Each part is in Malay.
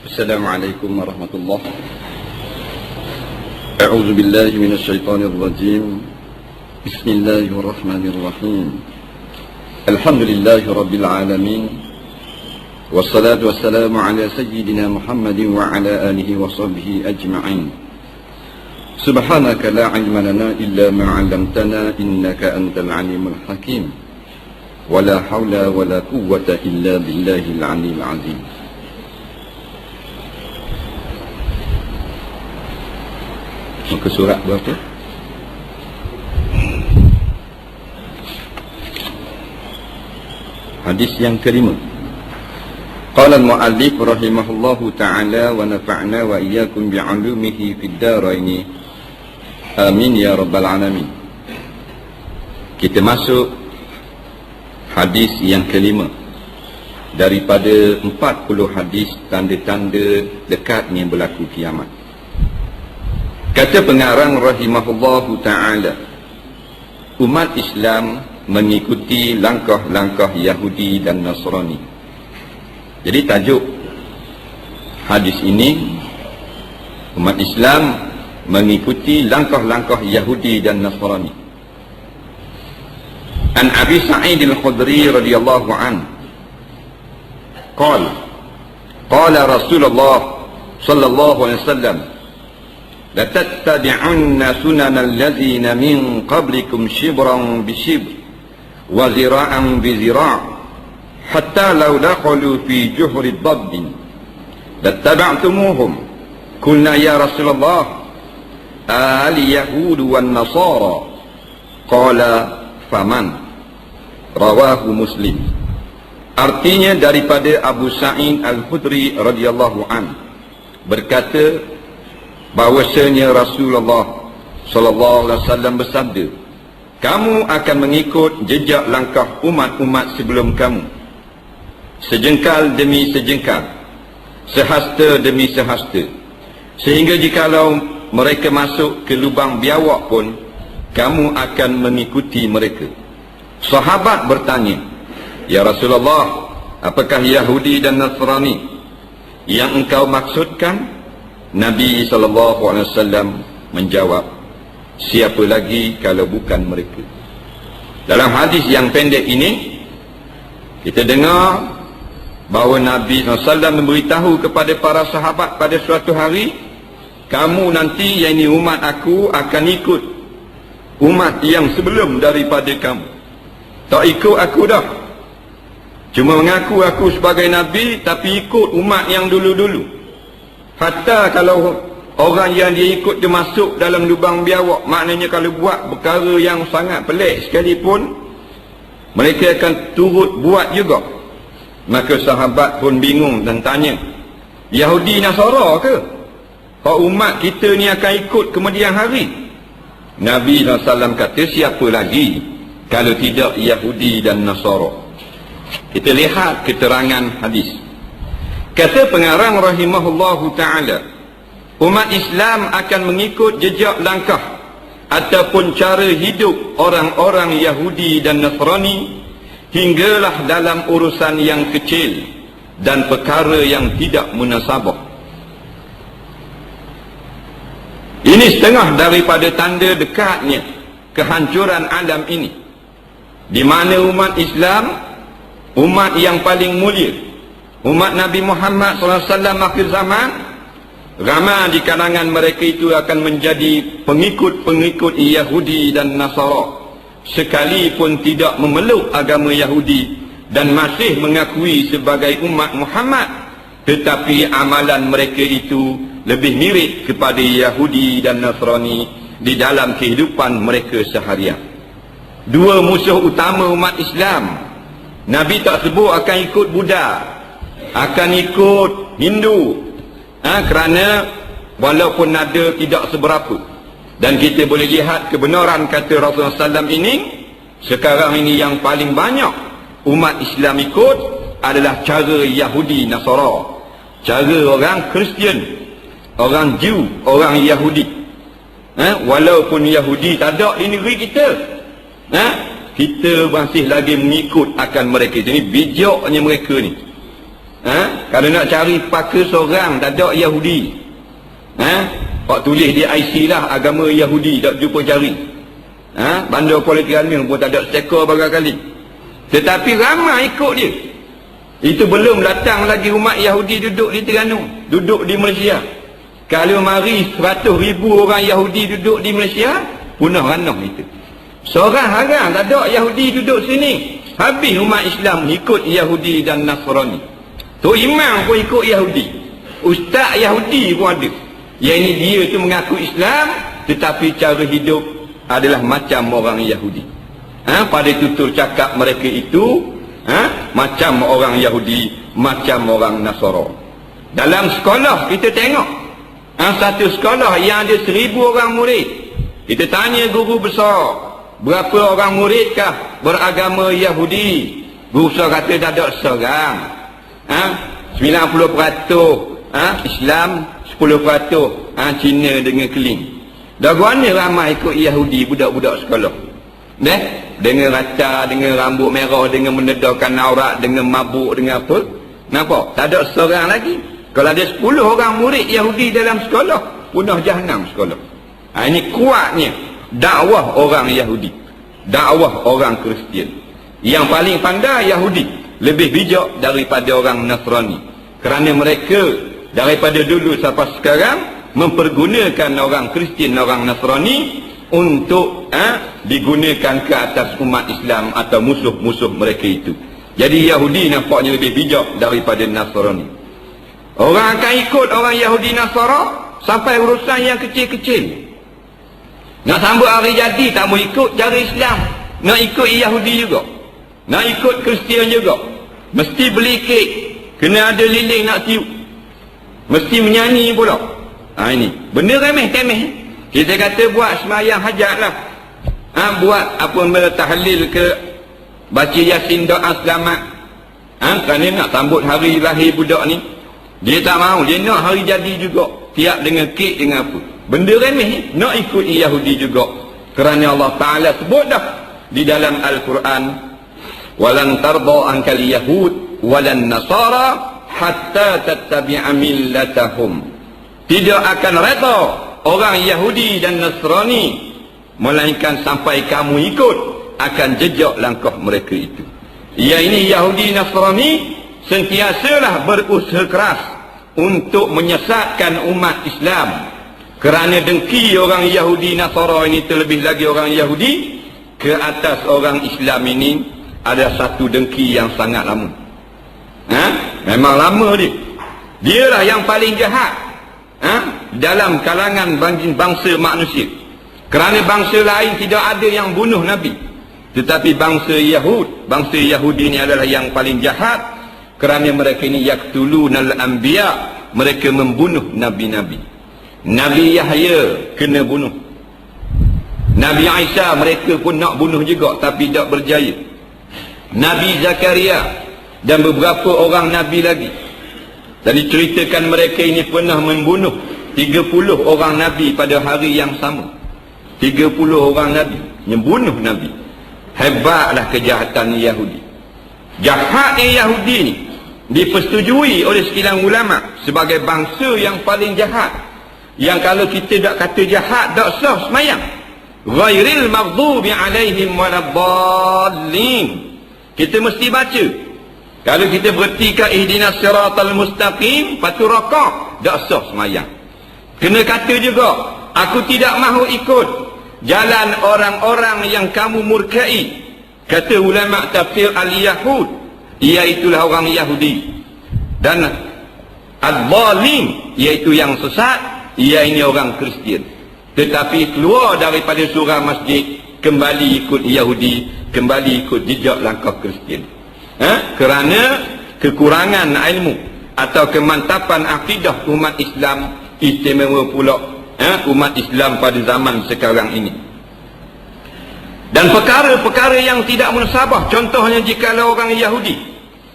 السلام عليكم ورحمة الله. أعوذ بالله من الشيطان الرجيم. بسم الله الرحمن الرحيم. الحمد لله رب العالمين، والصلاة والسلام على سيدنا محمد وعلى آله وصحبه أجمعين. سبحانك لا علم لنا إلا ما علمتنا إنك أنت العليم الحكيم، ولا حول ولا قوة إلا بالله العلي العظيم. Muka surat berapa? Hadis yang kelima. Qala al-mu'allif rahimahullahu ta'ala wa nafa'na wa iyyakum bi'ulumihi fid darain. Amin ya rabbal alamin. Kita masuk hadis yang kelima daripada 40 hadis tanda-tanda dekatnya berlaku kiamat. Kata pengarang rahimahullahu ta'ala, umat Islam mengikuti langkah-langkah Yahudi dan Nasrani. Jadi tajuk hadis ini, umat Islam mengikuti langkah-langkah Yahudi dan Nasrani. An Abi Sa'id al-Khudri radhiyallahu anhu qala Rasulullah sallallahu alaihi wasallam, لَتَتَّبِعُنَّ سُنَنَ الَّذِينَ مِنْ قَبْلِكُمْ شِبْرًا بِشِبْرٍ وَذِرَاعًا بِذِرَاعٍ حَتَّى لَوْ دَخَلُوا فِي جُحْرِ ضَبٍّ لَاتَّبَعْتُمُوهُمْ قُلْنَا يَا رَسُولَ اللَّهِ الْيَهُودُ وَالنَّصَارَى قَالَ فَمَنْ رواه مسلم. Artinya daripada Abu Sa'id al-Khudri radhiyallahu anhu berkata bahwasanya Rasulullah sallallahu alaihi wasallam bersabda, kamu akan mengikut jejak langkah umat-umat sebelum kamu, sejengkal demi sejengkal, sehasta demi sehasta, sehingga jikalau mereka masuk ke lubang biawak pun kamu akan mengikuti mereka. Sahabat bertanya, ya Rasulullah, apakah Yahudi dan Nasrani yang engkau maksudkan? Nabi SAW menjawab, siapa lagi kalau bukan mereka. Dalam hadis yang pendek ini kita dengar bahawa Nabi SAW memberitahu kepada para sahabat pada suatu hari, kamu nanti, yang ini umat aku, akan ikut umat yang sebelum daripada kamu. Tak ikut aku dah, cuma mengaku aku sebagai Nabi, tapi ikut umat yang dulu-dulu. Hatta kalau orang yang dia ikut dia masuk dalam lubang biawak, maknanya kalau buat perkara yang sangat pelik sekalipun, mereka akan turut buat juga. Maka sahabat pun bingung dan tanya, Yahudi Nasara ke? Hak umat kita ni akan ikut kemudian hari? Nabi SAW kata, siapa lagi kalau tidak Yahudi dan Nasara? Kita lihat keterangan hadis. Kata pengarang rahimahullahu ta'ala, umat Islam akan mengikut jejak langkah ataupun cara hidup orang-orang Yahudi dan Nasrani hinggalah dalam urusan yang kecil dan perkara yang tidak munasabah. Ini setengah daripada tanda dekatnya kehancuran alam ini, di mana umat Islam, umat yang paling mulia, umat Nabi Muhammad SAW akhir zaman, ramai di kalangan mereka itu akan menjadi pengikut-pengikut Yahudi dan Nasara, sekalipun tidak memeluk agama Yahudi dan masih mengakui sebagai umat Muhammad, tetapi amalan mereka itu lebih mirip kepada Yahudi dan Nasrani di dalam kehidupan mereka seharian. Dua musuh utama umat Islam, Nabi tak sebut akan ikut Buddha, akan ikut Hindu, kerana walaupun nada tidak seberapa. Dan kita boleh lihat kebenaran kata Rasulullah SAW ini, sekarang ini yang paling banyak umat Islam ikut adalah cara Yahudi Nasara, cara orang Kristian, orang Jew, orang Yahudi. Walaupun Yahudi tak ada di negeri kita, kita masih lagi mengikut akan mereka. Jadi bijaknya mereka ni. Kalau nak cari pakar seorang tak ada Yahudi. Pak tulis di IC lah agama Yahudi, tak jumpa cari. Bandar Kuala Terengganu pun tak ada stekor berapa kali. Tetapi ramai ikut dia. Itu belum datang lagi umat Yahudi duduk di Terengganu, duduk di Malaysia. Kalau mari 100,000 orang Yahudi duduk di Malaysia, punah ranah itu. Seorang harang tak ada Yahudi duduk sini. Habis umat Islam ikut Yahudi dan Nasrani. Tok Imam pun ikut Yahudi. Ustaz Yahudi pun ada. Yang ini dia tu mengaku Islam, tetapi cara hidup adalah macam orang Yahudi. Pada tutur cakap mereka itu macam orang Yahudi, macam orang Nasara. Dalam sekolah kita tengok, satu sekolah yang ada 1,000 orang murid, kita tanya guru besar, berapa orang muridkah beragama Yahudi? Guru besar kata tak ada seorang. 90% Islam, 10% Cina dengan Keling. Dah mana ramai ikut Yahudi budak-budak sekolah. Dengan rata, dengan rambut merah, dengan menedahkan aurat, dengan mabuk, dengan apa. Nampak? Tak ada seorang lagi. Kalau ada 10 orang murid Yahudi dalam sekolah, punah jahanam sekolah. Ini kuatnya dakwah orang Yahudi, dakwah orang Kristian. Yang paling pandai Yahudi, lebih bijak daripada orang Nasrani. Kerana mereka daripada dulu sampai sekarang mempergunakan orang Kristian, orang Nasrani untuk digunakan ke atas umat Islam atau musuh-musuh mereka itu. Jadi Yahudi nampaknya lebih bijak daripada Nasrani. Orang akan ikut orang Yahudi Nasara sampai urusan yang kecil-kecil. Nak sambut hari jadi tak mau ikut cara Islam, nak ikut Yahudi juga, nak ikut Kristian juga. Mesti beli kek, kena ada lilin nak tiup, mesti menyanyi pula. Ini benda remeh-temeh. Kita kata buat semayang hajat lah, buat apa tahlil ke, baca Yasin, doa selamat, kerana nak sambut hari lahir budak ni. Dia tak mahu, dia nak hari jadi juga, tiap dengan kek dengan apa. Benda remeh, nak ikut Yahudi juga. Kerana Allah Ta'ala sebut dah di dalam Al-Quran, walan tarda ankal yahud walan nasara hatta tattabi'a millatahum. Tidak akan reda orang Yahudi dan Nasrani melainkan sampai kamu ikut akan jejak langkah mereka itu. Ya, ini Yahudi Nasrani sentiasalah berusaha keras untuk menyesatkan umat Islam. Kerana dengki orang Yahudi Nasara ini, terlebih lagi orang Yahudi ke atas orang Islam ini, ada satu dengki yang sangat lama. Memang lama dia. Dialah yang paling jahat dalam kalangan bangsa manusia. Kerana bangsa lain tidak ada yang bunuh Nabi, tetapi bangsa Yahudi ini adalah yang paling jahat. Kerana mereka ini yaqtulunal anbiya, mereka membunuh nabi-nabi. Nabi Yahya kena bunuh, Nabi Isa mereka pun nak bunuh juga tapi tak berjaya. Nabi Zakaria dan beberapa orang nabi lagi. Dan diceritakan mereka ini pernah membunuh 30 orang nabi pada hari yang sama. 30 orang nabi, membunuh nabi. Hebatlah kejahatan Yahudi. Jahatnya Yahudi ni dipersetujui oleh sekian ulama sebagai bangsa yang paling jahat. Yang kalau kita tak kata jahat, tak sah semayang. Ghairil maghdubi alaihim waladdallin. Kita mesti baca. Kalau kita berhentikan ihdinas siratal mustaqim, patu rakaat, tak sah semayang. Kena kata juga, aku tidak mahu ikut jalan orang-orang yang kamu murkai. Kata ulama tafsir al-Yahud, iaitulah orang Yahudi. Dan al-zalim, iaitu yang sesat, ia ini orang Kristian. Tetapi keluar daripada surah masjid, kembali ikut Yahudi, kembali ikut jejak langkah Kristian. Kerana kekurangan ilmu atau kemantapan akidah umat Islam, istimewa pula umat Islam pada zaman sekarang ini. Dan perkara-perkara yang tidak munasabah, contohnya jika orang Yahudi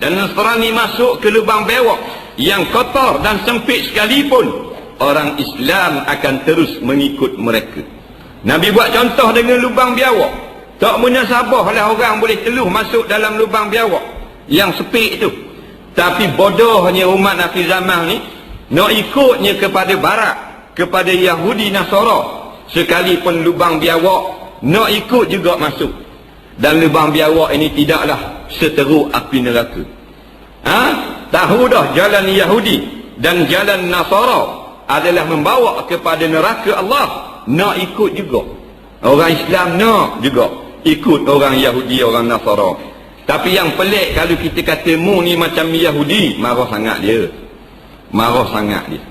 dan Nasrani masuk ke lubang bewak yang kotor dan sempit sekalipun, orang Islam akan terus mengikut mereka. Nabi buat contoh dengan lubang biawak. Tak munasabahlah orang boleh teluh masuk dalam lubang biawak yang sepik itu. Tapi bodohnya umat akhir zaman ni, nak ikutnya kepada barat, kepada Yahudi Nasara. Sekalipun lubang biawak, nak ikut juga masuk. Dan lubang biawak ini tidaklah seteruk api neraka. Tahu dah jalan Yahudi dan jalan Nasara adalah membawa kepada neraka Allah. Nak ikut juga. Orang Islam nak juga ikut orang Yahudi, orang Nasara. Tapi yang pelik kalau kita kata mu ni macam Yahudi, marah sangat dia. Marah sangat dia.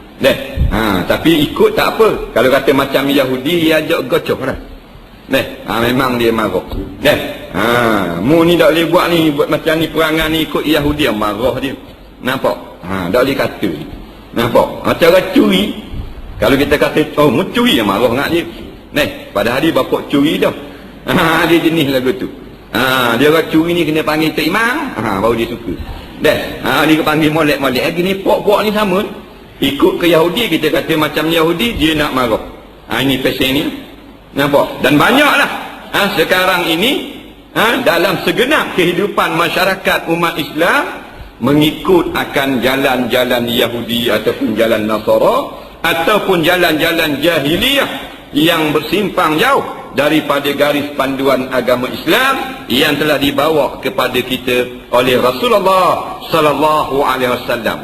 Tapi ikut tak apa. Kalau kata macam Yahudi, dia ajak gocoh lah. Memang dia marah. Mu ni tak boleh buat ni, buat macam ni, perangan ni ikut Yahudi, marah dia. Nampak? Tak boleh kata. Nampak? Cara curi, kalau kita kata, oh mu curi, marah nak dia. Padahal dia bapak curi dah. Dia jenis lagu tu. Dia orang curi ni kena panggil Tok Imam, baru dia suka. Dia panggil molek-molek. Gini pok-pok ni sama. Ikut ke Yahudi, kita kata macam Yahudi, dia nak marah. Ini pesen ni. Nampak? Dan banyaklah sekarang ini dalam segenap kehidupan masyarakat umat Islam mengikut akan jalan-jalan Yahudi ataupun jalan Nasara ataupun jalan-jalan jahiliyah yang bersimpang jauh daripada garis panduan agama Islam yang telah dibawa kepada kita oleh Rasulullah sallallahu alaihi wasallam.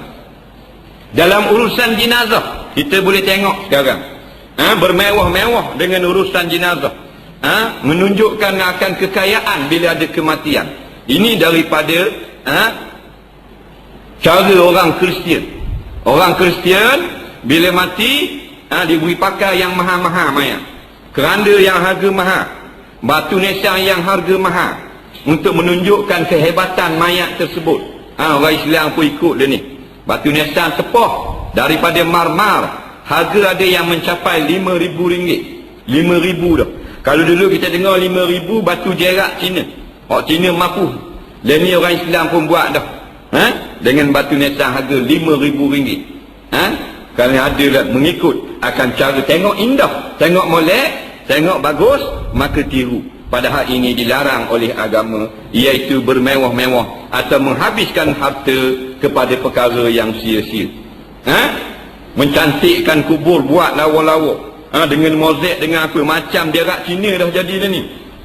Dalam urusan jenazah kita boleh tengok sekarang bermewah-mewah dengan urusan jenazah, menunjukkan akan kekayaan bila ada kematian. Ini daripada cara orang Kristian. Orang Kristian bila mati diberi pakai yang mahal-mahal mayat, keranda yang harga mahal, batu nisan yang harga mahal, untuk menunjukkan kehebatan mayat tersebut. Orang Islam pun ikut dia ni. Batu nisan tepah daripada marmar, harga ada yang mencapai RM5,000. RM5,000 dah. Kalau dulu kita dengar RM5,000 batu jerat Cina. Orang Cina mampu. Dan ni orang Islam pun buat dah. Dengan batu nisan harga RM5,000. Kalau ada lah mengikut akan cara tengok indah, tengok molek, tengok bagus, maka tiru. Padahal ini dilarang oleh agama, iaitu bermewah-mewah atau menghabiskan harta kepada perkara yang sia-sia. Mencantikkan kubur, buat lawa-lawa dengan mozaik, dengan apa, macam derak Cina dah jadi dah ni.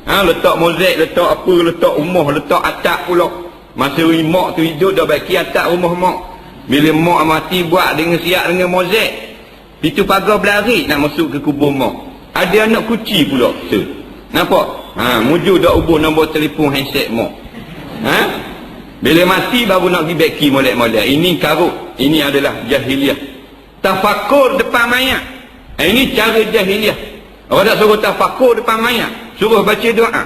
Letak mozaik, letak apa, letak rumah, letak atap pula. Masa mak tu hidup dah baiki atap rumah mak. Bila mak mati buat dengan siap dengan mozaik, pintu pagar berlari nak masuk ke kubur mak. Ada anak kuci pula. Nampak? Muju dah ubah nombor telefon handset mak. Bila mati baru nak pergi beki molek-molek. Ini karut. Ini adalah jahiliah. Tafakur depan mayat. Ini cara jahiliah. Orang tak suruh tafakur depan mayat, suruh baca doa.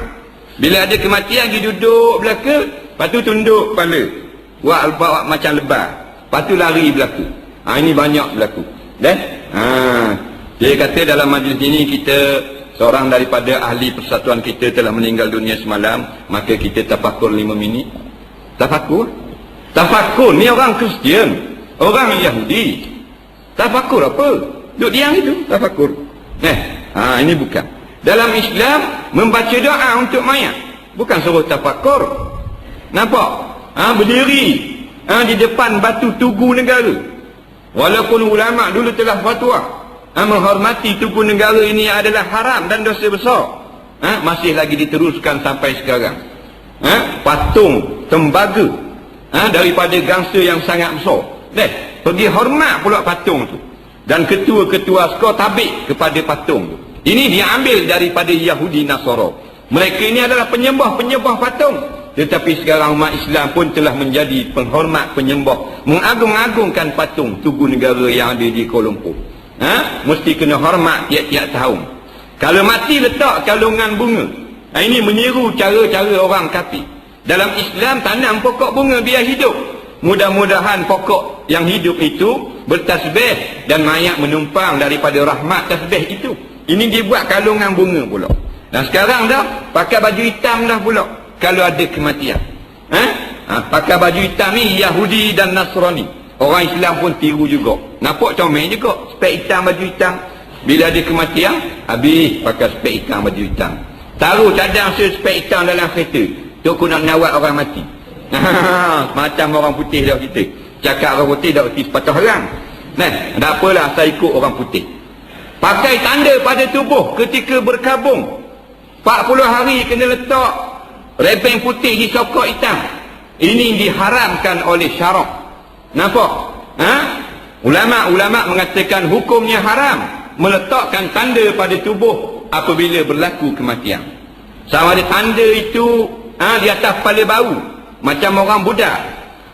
Bila ada kematian, pergi duduk belaka, lepas tu tunduk kepala, buat macam lebar, lepas tu lari berlaku. Ini banyak berlaku. Dia kata dalam majlis ini, kita seorang daripada ahli persatuan kita telah meninggal dunia semalam, maka kita tafakur 5 minit. Tafakur ni orang Kristian, orang Yahudi. Tafakur apa? Duduk diam itu tafakur. Ini bukan. Dalam Islam membaca doa untuk mayat, bukan suruh tafakur. Nampak? Berdiri di depan batu Tugu Negara. Walaupun ulama dulu telah fatwa menghormati Tugu Negara ini adalah haram dan dosa besar, masih lagi diteruskan sampai sekarang. Patung tembaga daripada gangsa yang sangat besar. Pergi hormat pula patung tu. Dan ketua-ketua skor tabik kepada patung tu. Ini dia ambil daripada Yahudi Nasara. Mereka ini adalah penyembah-penyembah patung. Tetapi sekarang umat Islam pun telah menjadi penghormat, penyembah, mengagung-agungkan patung Tugu Negara yang ada di Kuala Lumpur. Mesti kena hormat tiap-tiap tahun. Kalau mati letak kalungan bunga. Ini meniru cara-cara orang kafir. Dalam Islam tanam pokok bunga biar hidup. Mudah-mudahan pokok yang hidup itu bertasbih dan mayat menumpang daripada rahmat tasbih itu. Ini dibuat kalungan bunga pula. Dan sekarang dah pakai baju hitam dah pula kalau ada kematian. Pakai baju hitam ni Yahudi dan Nasrani. Orang Islam pun tiru juga. Nampak comel juga, spek hitam, baju hitam. Bila ada kematian, habis pakai spek hitam, baju hitam. Taruh cadang spek hitam dalam kereta. Tu aku nak nawat orang mati. Macam orang putih dah kita. Cakap orang putih dah erti sepatah orang. Nah, tak apalah saya ikut orang putih. Pakai tanda pada tubuh ketika berkabung. 40 hari kena letak rebeng putih di sokok hitam. Ini diharamkan oleh syarak. Nampak? Ulama' mengatakan hukumnya haram meletakkan tanda pada tubuh apabila berlaku kematian. Sama ada tanda itu di atas kepala bau macam orang budak,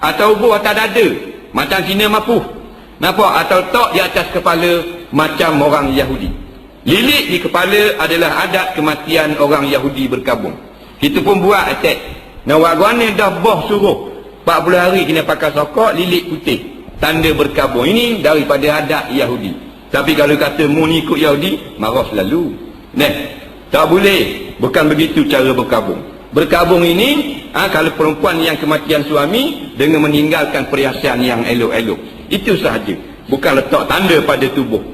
atau buah atas dada macam Cina mapuh. Nampak? Atau tok di atas kepala macam orang Yahudi. Lilit di kepala adalah adat kematian orang Yahudi berkabung. Kita pun buat attack. Nak buat dah boh suruh 40 hari kena pakai sokok, lilit putih, tanda berkabung. Ini daripada adat Yahudi. Tapi kalau kata mu ni ikut Yahudi, marah selalu. Nah, tak boleh. Bukan begitu cara berkabung. Berkabung ini, kalau perempuan yang kematian suami dengan meninggalkan perhiasan yang elok-elok. Itu sahaja. Bukan letak tanda pada tubuh.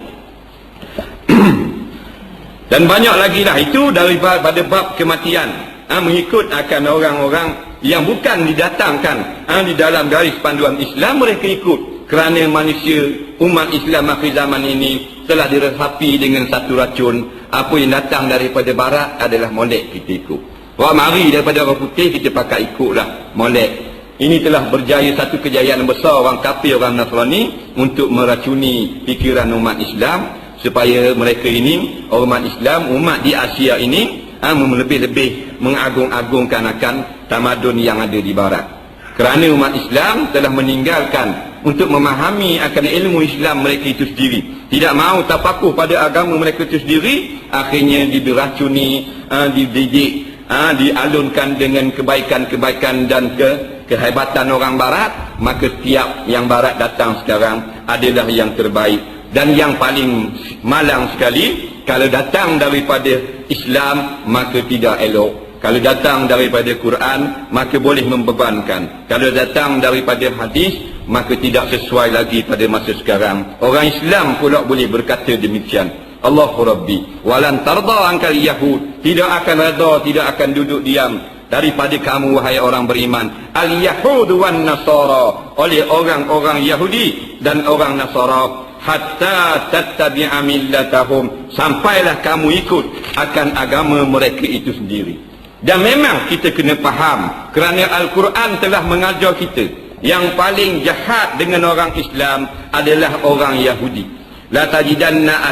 Dan banyak lagi lah. Itu daripada bab kematian. Mengikut akan orang-orang yang bukan didatangkan di dalam garis panduan Islam, mereka ikut. Kerana manusia, umat Islam akhir zaman ini telah diresapi dengan satu racun. Apa yang datang daripada barat adalah molek, kita ikut. Wah, mari daripada orang putih, kita pakai ikutlah molek. Ini telah berjaya satu kejayaan besar orang kafir, orang Nasrani untuk meracuni fikiran umat Islam, supaya mereka ini, umat Islam, umat di Asia ini lebih-lebih mengagung-agungkan akan tamadun yang ada di barat. Kerana umat Islam telah meninggalkan untuk memahami akan ilmu Islam mereka itu sendiri, tidak mahu tapakuh pada agama mereka itu sendiri, akhirnya diracuni, dididik, dialunkan dengan kebaikan-kebaikan dan kehebatan orang barat. Maka setiap yang barat datang sekarang adalah yang terbaik. Dan yang paling malang sekali, kalau datang daripada Islam maka tidak elok. Kalau datang daripada Quran maka boleh membebankan. Kalau datang daripada hadis maka tidak sesuai lagi pada masa sekarang. Orang Islam pula boleh berkata demikian. Allahu Rabbi walan tarda ankal yahud, tidak akan reda, tidak akan duduk diam daripada kamu wahai orang beriman, al yahud wan nasara, oleh orang-orang Yahudi dan orang Nasara, hatta tattabi'a millatahum, sampailah kamu ikut akan agama mereka itu sendiri. Dan memang kita kena faham, kerana Al-Quran telah mengajar kita yang paling jahat dengan orang Islam adalah orang Yahudi. La tajidanna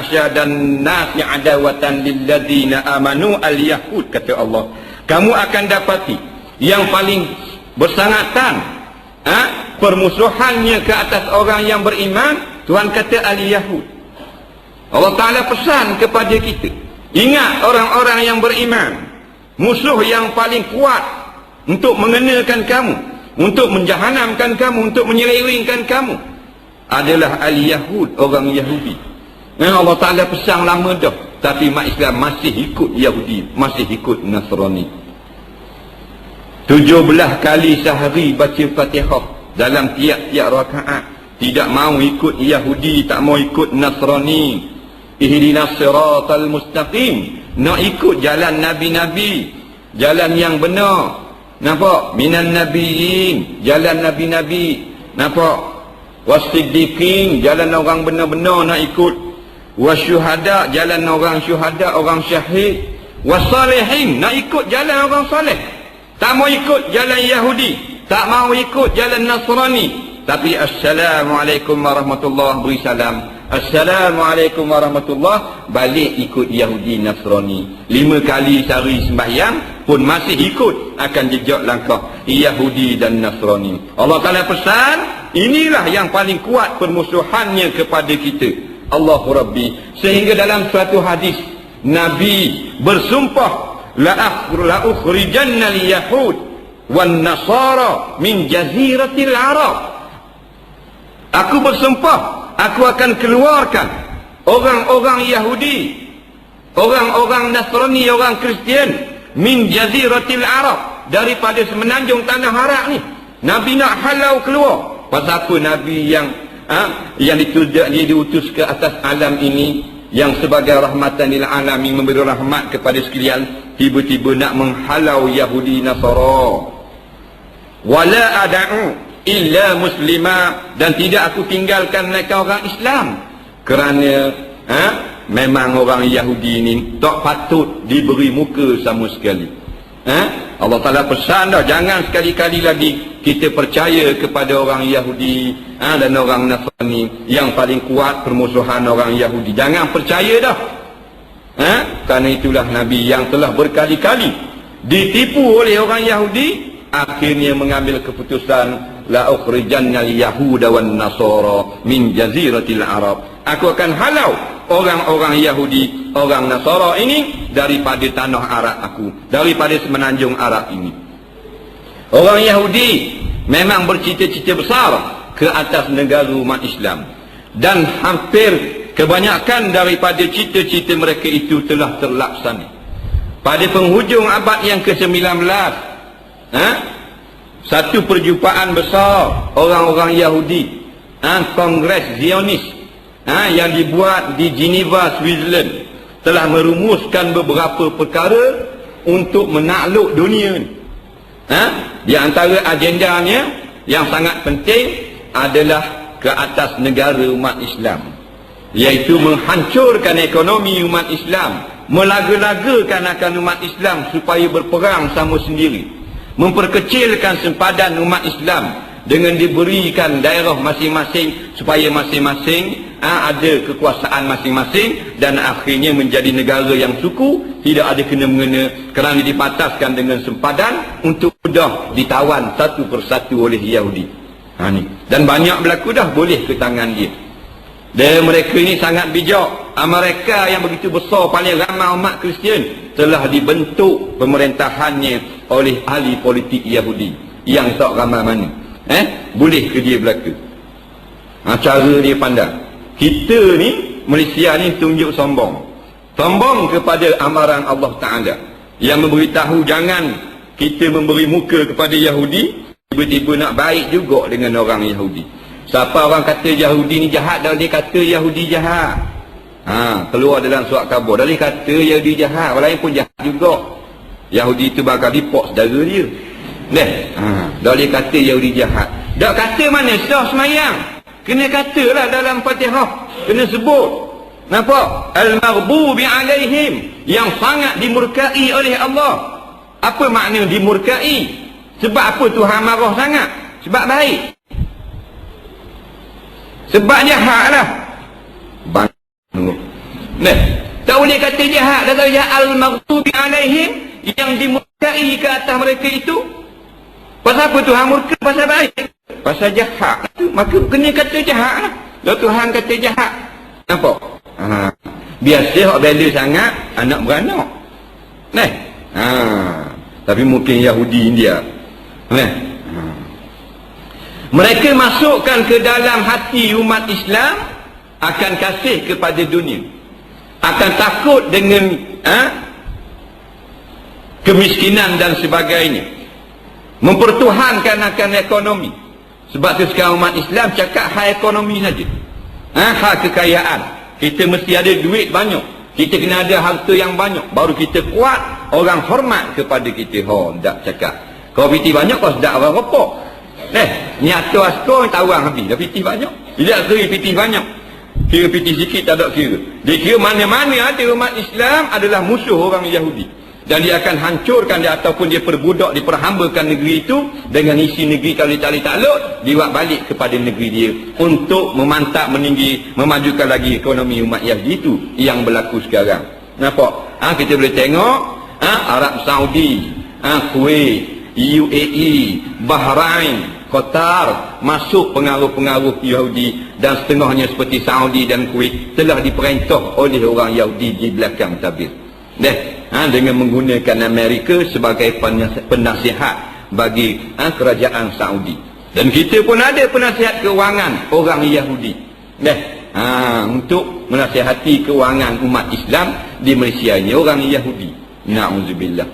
asyadan nasi adawatan lilladzina amanu al-yahud, kata Allah. Kamu akan dapati yang paling bersangatan permusuhannya ke atas orang yang beriman, Tuhan kata al-yahud. Allah Ta'ala pesan kepada kita, ingat orang-orang yang beriman, musuh yang paling kuat untuk mengenakan kamu, untuk menjahanamkan kamu, untuk menyelewengkan kamu adalah al-yahud, orang Yahudi. Allah Ta'ala pesan lama dah, tapi mak Islam masih ikut Yahudi, masih ikut Nasrani. 17 kali sehari baca Fatihah dalam tiap-tiap rakaat. Tidak mau ikut Yahudi, tak mau ikut Nasrani. Ihdinas siratal mustaqim, nak ikut jalan Nabi-Nabi, jalan yang benar. Nampak? Minan nabiyyin, jalan Nabi-Nabi. Nampak? Wasiddiqin, jalan orang benar-benar nak ikut. Wasyuhada, jalan orang syuhada, orang syahid. Wasalihin, nak ikut jalan orang saleh. Tak mau ikut jalan Yahudi, tak mau ikut jalan Nasrani. Tapi assalamualaikum warahmatullahi, beri salam. Assalamualaikum warahmatullahi, balik ikut Yahudi Nasrani. 5 kali sehari sembahyang pun masih ikut akan jejak langkah Yahudi dan Nasrani. Allah Ta'ala pesan, inilah yang paling kuat permusuhannya kepada kita. Allahu Rabbi. Sehingga dalam suatu hadis Nabi bersumpah, la ukhrijanna al-yahud wan nasara min jaziratil Arab. Aku bersumpah, aku akan keluarkan orang-orang Yahudi, orang-orang Nasrani, orang Kristian min jaziratil Arab, daripada semenanjung tanah Arab ni. Nabi nak halau keluar. Pasal apa Nabi yang diutus ke atas alam ini, yang sebagai rahmatan lil alamin, memberi rahmat kepada sekalian, tiba-tiba nak menghalau Yahudi Nasara. wala ada'u illa muslima, dan tidak aku tinggalkan mereka orang Islam, kerana memang orang Yahudi ni tak patut diberi muka sama sekali. Allah Ta'ala pesan dah, jangan sekali-kali lagi kita percaya kepada orang Yahudi dan orang Nasrani. Yang paling kuat permusuhan orang Yahudi, jangan percaya dah. Kerana itulah Nabi yang telah berkali-kali ditipu oleh orang Yahudi, akhirnya mengambil keputusan, la ukhrijannal yahuda wan nasara min jaziratil arab, aku akan halau orang-orang Yahudi, orang Nasara ini daripada tanah Arab aku, daripada semenanjung Arab ini. Orang Yahudi memang bercita-cita besar ke atas negara umat Islam, dan hampir kebanyakan daripada cita-cita mereka itu telah terlaksana. Pada penghujung abad yang ke-19, satu perjumpaan besar orang-orang Yahudi, Kongres Zionis, yang dibuat di Geneva, Switzerland, telah merumuskan beberapa perkara untuk menakluk dunia ni. Di antara agendanya yang sangat penting adalah ke atas negara umat Islam, iaitu menghancurkan ekonomi umat Islam, melaga-lagakan akan umat Islam supaya berperang sama sendiri, memperkecilkan sempadan umat Islam dengan diberikan daerah masing-masing supaya masing-masing ada kekuasaan masing-masing, dan akhirnya menjadi negara yang suku, tidak ada kena-mengena, kerana dipataskan dengan sempadan untuk mudah ditawan satu persatu oleh Yahudi. Dan banyak berlaku dah boleh ke tangan dia. Dan mereka ini sangat bijak. Mereka yang begitu besar, paling ramai umat Kristian, telah dibentuk pemerintahannya oleh ahli politik Yahudi yang tak ramai mana. Boleh ke dia berlaku? Cara dia pandang. Kita ni, Malaysia ni tunjuk sombong kepada amaran Allah Ta'ala yang memberitahu jangan kita memberi muka kepada Yahudi, tiba-tiba nak baik juga dengan orang Yahudi. Siapa orang kata Yahudi ni jahat, dah dia kata Yahudi jahat. Keluar dalam surat khabar, dah dia kata Yahudi jahat, orang lain pun jahat juga. Yahudi itu bakal dipok saudara dia. Dah dia kata Yahudi jahat. Dah kata mana sah semayang, kena katalah dalam Fatihah, kena sebut. Nampak? Al-maghdubi alaihim, yang sangat dimurkai oleh Allah. Apa makna dimurkai? Sebab apa Tuhan marah sangat? Sebab baik, sebab jahat lah. Tak boleh kata jahat, dah tahu jahat. Al-maghdubi alaihim, yang dimurkai ke atas mereka itu. Pasal apa Tuhan murka? Pasal baik, pasal jahat. Maka kena kata jahat lah. Kalau Tuhan kata jahat, nampak? Biasa hak bela sangat anak beranak. Tapi mungkin Yahudi India. Mereka masukkan ke dalam hati umat Islam akan kasih kepada dunia, akan takut dengan kemiskinan dan sebagainya, mempertuhankan akan ekonomi. Sebab tu sekarang umat Islam cakap hal ekonomi saja, hal kekayaan. Kita mesti ada duit banyak, kita kena ada harta yang banyak, baru kita kuat, orang hormat kepada kita. Tak cakap kau piti banyak, kau sedap orang ropok. Nyata askor tawang habis, dah piti banyak. Bila kira piti banyak, kira piti sikit tak ada kira. Dia kira mana-mana ada umat Islam adalah musuh orang Yahudi, dan dia akan hancurkan dia, ataupun dia perbudak, diperhambakan negeri itu dengan isi negeri. Kalau dia tak boleh takluk, dibuat balik kepada negeri dia untuk memantap, meninggi, memajukan lagi ekonomi umat Yahudi itu yang berlaku sekarang. Nampak? Kita boleh tengok Arab Saudi, Kuwait, UAE, Bahrain, Qatar, masuk pengaruh-pengaruh Yahudi, dan setengahnya seperti Saudi dan Kuwait telah diperintah oleh orang Yahudi di belakang tabir. Dengan menggunakan Amerika sebagai penasihat bagi kerajaan Saudi. Dan kita pun ada penasihat kewangan orang Yahudi, untuk menasihati kewangan umat Islam di Malaysia ni, orang Yahudi. Na'udzubillah.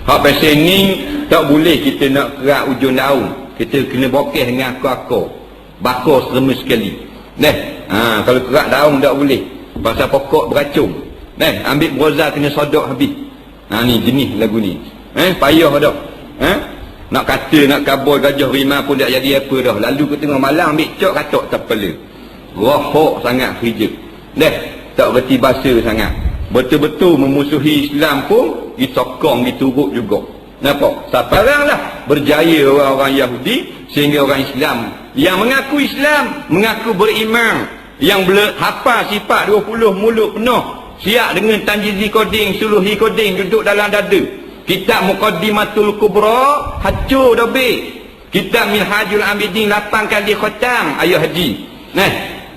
Hak pasal ni tak boleh kita nak kerak ujung daun, kita kena bokeh dengan akar-akar, bakar serema sekali. Kalau kerak daun tak boleh, pasal pokok beracun. Ambil brozal kena sodok habis. Ni jenis lagu ni. Payah dah. Nak kata nak kabur gajah rimau pun tak jadi apa dah. Lalu ke tengah malam ambil cok katok tak kepala. Rohok sangat kerja. Tak berarti bahasa sangat. Betul-betul memusuhi Islam pun ditokong, diturut juga. Nampak? Sekarang lah berjaya orang-orang Yahudi sehingga orang Islam yang mengaku Islam, mengaku beriman, yang boleh hafal sifat 20 mulut penuh, siap dengan tanjizi koding, suluhi koding duduk dalam dada. Kitab Muqaddimatul Kubra hancur dah be. Kitab Minhajul Abidin 8 kali khatam ayat haji.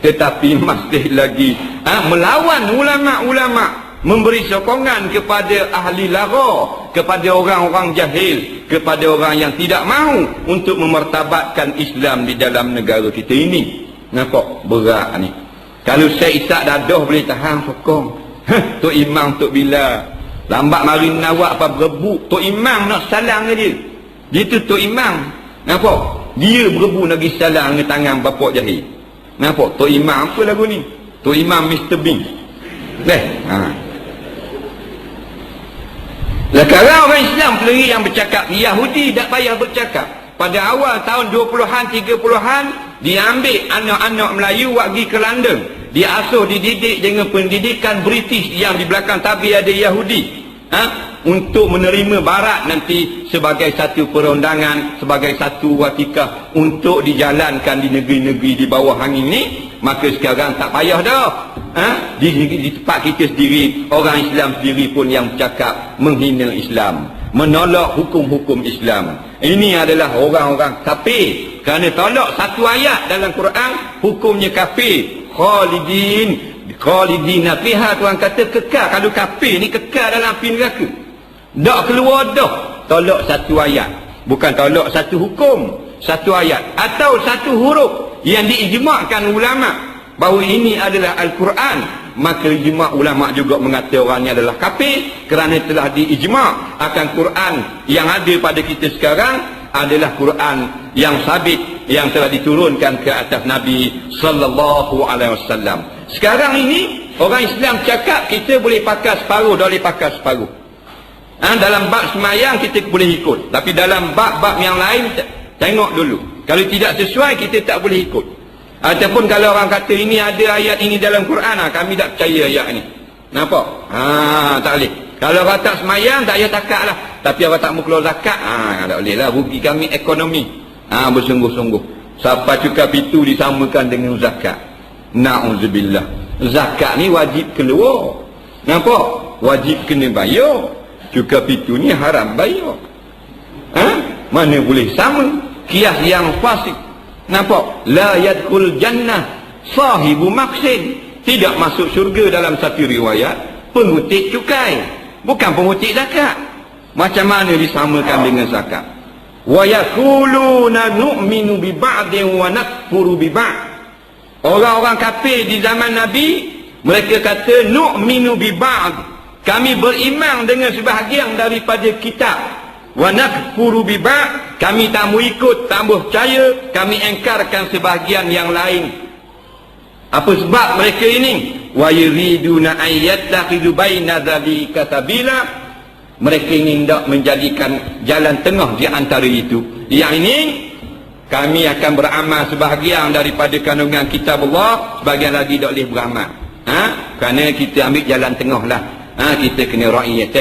Tetapi masih lagi melawan ulama-ulama, memberi sokongan kepada ahli lara, kepada orang-orang jahil, kepada orang yang tidak mahu untuk memartabatkan Islam di dalam negara kita ini. Nampak? Berat ni. Kalau Syekh Ishak dadah boleh tahan sokong. Tok Imam, Tok Bilal lambat mari nawak apa berebut. Tok Imam nak salam dengan dia. Dia tu Tok Imam. Nampak? Dia berebut nak pergi salam dengan tangan bapak jahil. Nampak? Tok Imam apa lagu ni? Tok Imam Mr. Bean. Sekarang orang Islam pelari yang bercakap. Yahudi tak payah bercakap. Pada awal tahun 20-an, 30-an, diambil anak-anak Melayu pergi ke London. Diasuh, dididik dengan pendidikan British yang di belakang tabir ada Yahudi. Untuk menerima Barat nanti sebagai satu perundangan, sebagai satu watikah untuk dijalankan di negeri-negeri di bawah angin ni. Maka sekarang tak payah dah. Di tempat kita sendiri, orang Islam sendiri pun yang bercakap menghina Islam, menolak hukum-hukum Islam. Ini adalah orang-orang kafir. Kerana tolak satu ayat dalam Quran, hukumnya kafir. Khalidina fiha, Tuhan kata kekal. Kalau kafir ni kekal dalam api neraka. Tak keluar dah. Tolak satu ayat. Bukan tolak satu hukum, satu ayat atau satu huruf yang diijma'kan ulama bahawa ini adalah Al-Quran. Maka ijma' ulama juga mengatakan orangnya adalah kafir kerana telah diijma' akan Quran yang ada pada kita sekarang adalah Quran yang sabit, yang telah diturunkan ke atas Nabi sallallahu alaihi wasallam. Sekarang ini orang Islam cakap kita boleh pakai separuh, dah boleh pakai separuh. Dalam bab semayang kita boleh ikut, tapi dalam bab-bab yang lain tengok dulu. Kalau tidak sesuai kita tak boleh ikut. Ataupun kalau orang kata ini ada ayat ini dalam Quran, kami tak percaya ayat ini. Nampak? Tak boleh. Kalau orang tak semayang tak payah takat lah. Tapi orang tak mau keluar zakat, tak boleh lah. Rugi kami ekonomi. Bersungguh-sungguh. Siapa cukai pitu disamakan dengan zakat. Na'udzubillah. Zakat ni wajib keluar. Nampak? Wajib kena bayar. Cukai pitu ni haram bayar. Mana boleh sama? Kias yang fasik. Nampak? La yadkhul jannah sahibu maksin. Tidak masuk syurga dalam satu riwayat pengutik cukai, bukan pengutik zakat. Macam mana disamakan dengan zakat? Wa yaquluna nu'minu bi ba'din wa nakfuru bi ba'd. Orang-orang kafir di zaman Nabi, mereka kata nu'minu bi ba'd, kami beriman dengan sebahagian daripada kitab. Wa nakfuru bi ba'd, kami tak mau ikut, tak mau percaya, kami engkarkan sebahagian yang lain. Apa sebab mereka ini? Wa yuriduna ayyattakhidhu baina dzalika sabila. Mereka ingin tak menjadikan jalan tengah di antara itu. Yang ini kami akan beramal sebahagian daripada kandungan kitab Allah, sebahagian lagi tak boleh beramal. Kerana kita ambil jalan tengah lah. Kita kena rakyat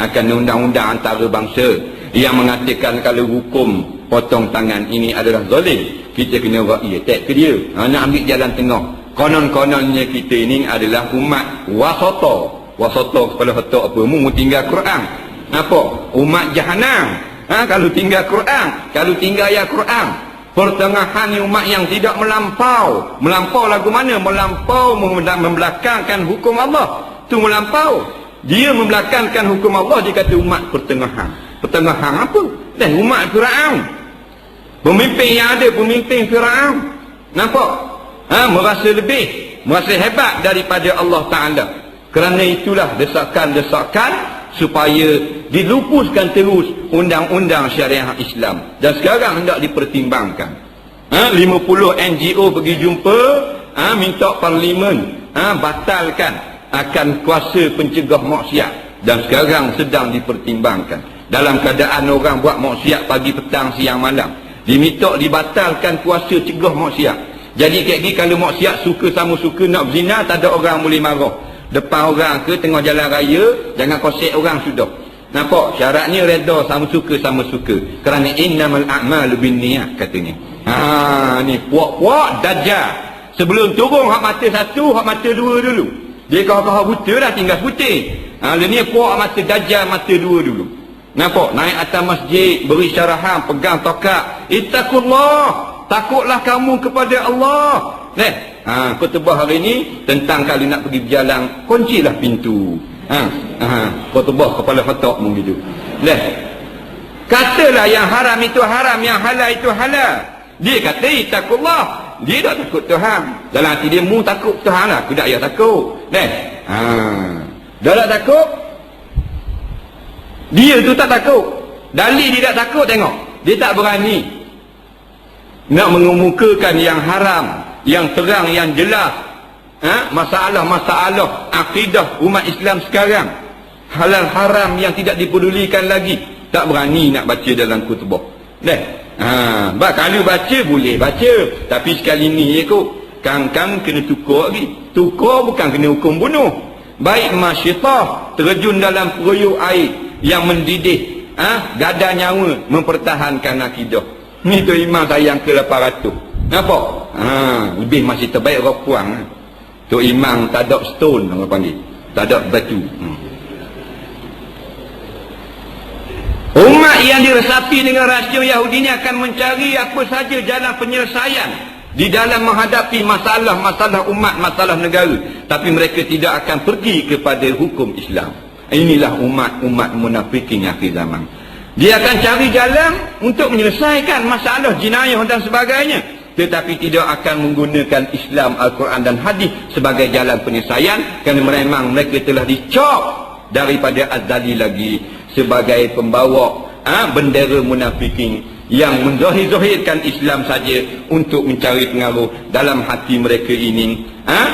akan undang-undang antara bangsa yang mengatakan kalau hukum potong tangan ini adalah zalim, kita kena rakyat ke dia. Nak ambil jalan tengah. Konon-kononnya kita ini adalah umat wasata. Wasata kepala otak apa? Mu tinggal Quran. Apa? Umat jahanam. Kalau tinggal Quran, kalau tinggal ayat Quran. Pertengahan ni umat yang tidak melampau. Melampau lagu mana? Melampau membelakangkan hukum Allah. Tu melampau. Dia membelakangkan hukum Allah, dia kata umat pertengahan. Pertengahan apa? Dan umat Firaun. Pemimpin yang ada, pemimpin Firaun. Nampak? Merasa lebih, merasa hebat daripada Allah Ta'ala. Kerana itulah desakan-desakan supaya dilupuskan terus undang-undang syariah Islam. Dan sekarang hendak dipertimbangkan. 50 NGO pergi jumpa, minta parlimen batalkan akan kuasa pencegah maksiat. Dan sekarang sedang dipertimbangkan. dalam keadaan orang buat maksiat pagi, petang, siang, malam. Diminta dibatalkan puasa, cegah maksiat. Jadi kayak gini kalau maksiat suka sama suka nak berzina, tak ada orang boleh marah. Depan orang ke tengah jalan raya, jangan kosek orang sudah. Nampak? Syaratnya reda sama suka. Kerana innamal a'malu binniyat katanya. Ni puak-puak dajjal. Sebelum turun hak mata satu, hak mata dua dulu. Dia kau buta dah, tinggal putih. Ni puak mata dajjal, mata dua dulu. Nampak? Naik atas masjid, beri syarahan, pegang tokat. Ittaqullah, takutlah kamu kepada Allah. Khutbah hari ni tentang kalau nak pergi berjalan, kuncilah pintu. Khutbah kepala khatak pun gitu. Katalah yang haram itu haram, yang halal itu halal. Dia kata ittaqullah, dia tak takut Tuhan. Dalam hati dia, mu takut Tuhan lah, aku tak payah takut. Dah tak takut, dia tu tak takut. Dalil dia tak takut, tengok. Dia tak berani nak mengemukakan yang haram, yang terang, yang jelas. Masalah-masalah akidah umat Islam sekarang, halal haram yang tidak dipedulikan lagi, tak berani nak baca dalam khutbah. Kalau baca boleh baca, tapi sekali ni kang kena tukar lagi. Tukar bukan kena hukum bunuh. Baik masyitah terjun dalam peruyuk air yang mendidih, gada nyawa mempertahankan akidah. Ni tu imam saya yang ke-800. Nampak? Lebih masih terbaik orang puang. Tu imam tak ada stone orang panggil, tak ada batu. Umat yang diresapi dengan rasio Yahudi ini akan mencari apa saja jalan penyelesaian di dalam menghadapi masalah-masalah umat, masalah negara. Tapi mereka tidak akan pergi kepada hukum Islam. Inilah umat munafikin akhir zaman. Dia akan cari jalan untuk menyelesaikan masalah jenayah dan sebagainya, tetapi tidak akan menggunakan Islam, Al-Quran dan hadis sebagai jalan penyelesaian, kerana memang mereka telah dicop daripada azali lagi sebagai pembawa bendera munafikin yang menzahir-zahirkan Islam saja untuk mencari pengaruh dalam hati mereka ini.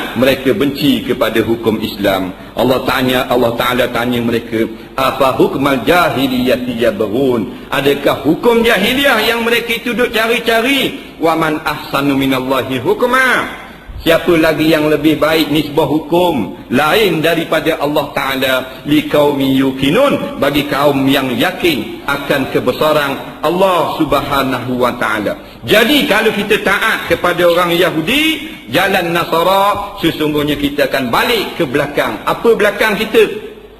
Mereka benci kepada hukum Islam. Allah Ta'ala tanya mereka, apa hukmal jahiliyati yabghun? Adakah hukum jahiliyah yang mereka itu duk cari-cari? Wa man ahsanu minallahi hukma? Siapa lagi yang lebih baik nisbah hukum lain daripada Allah Ta'ala liqaumin yuqinun, bagi kaum yang yakin akan kebesaran Allah Subhanahu wa Ta'ala. Jadi kalau kita taat kepada orang Yahudi, jalan Nasara, sesungguhnya kita akan balik ke belakang. Apa belakang kita?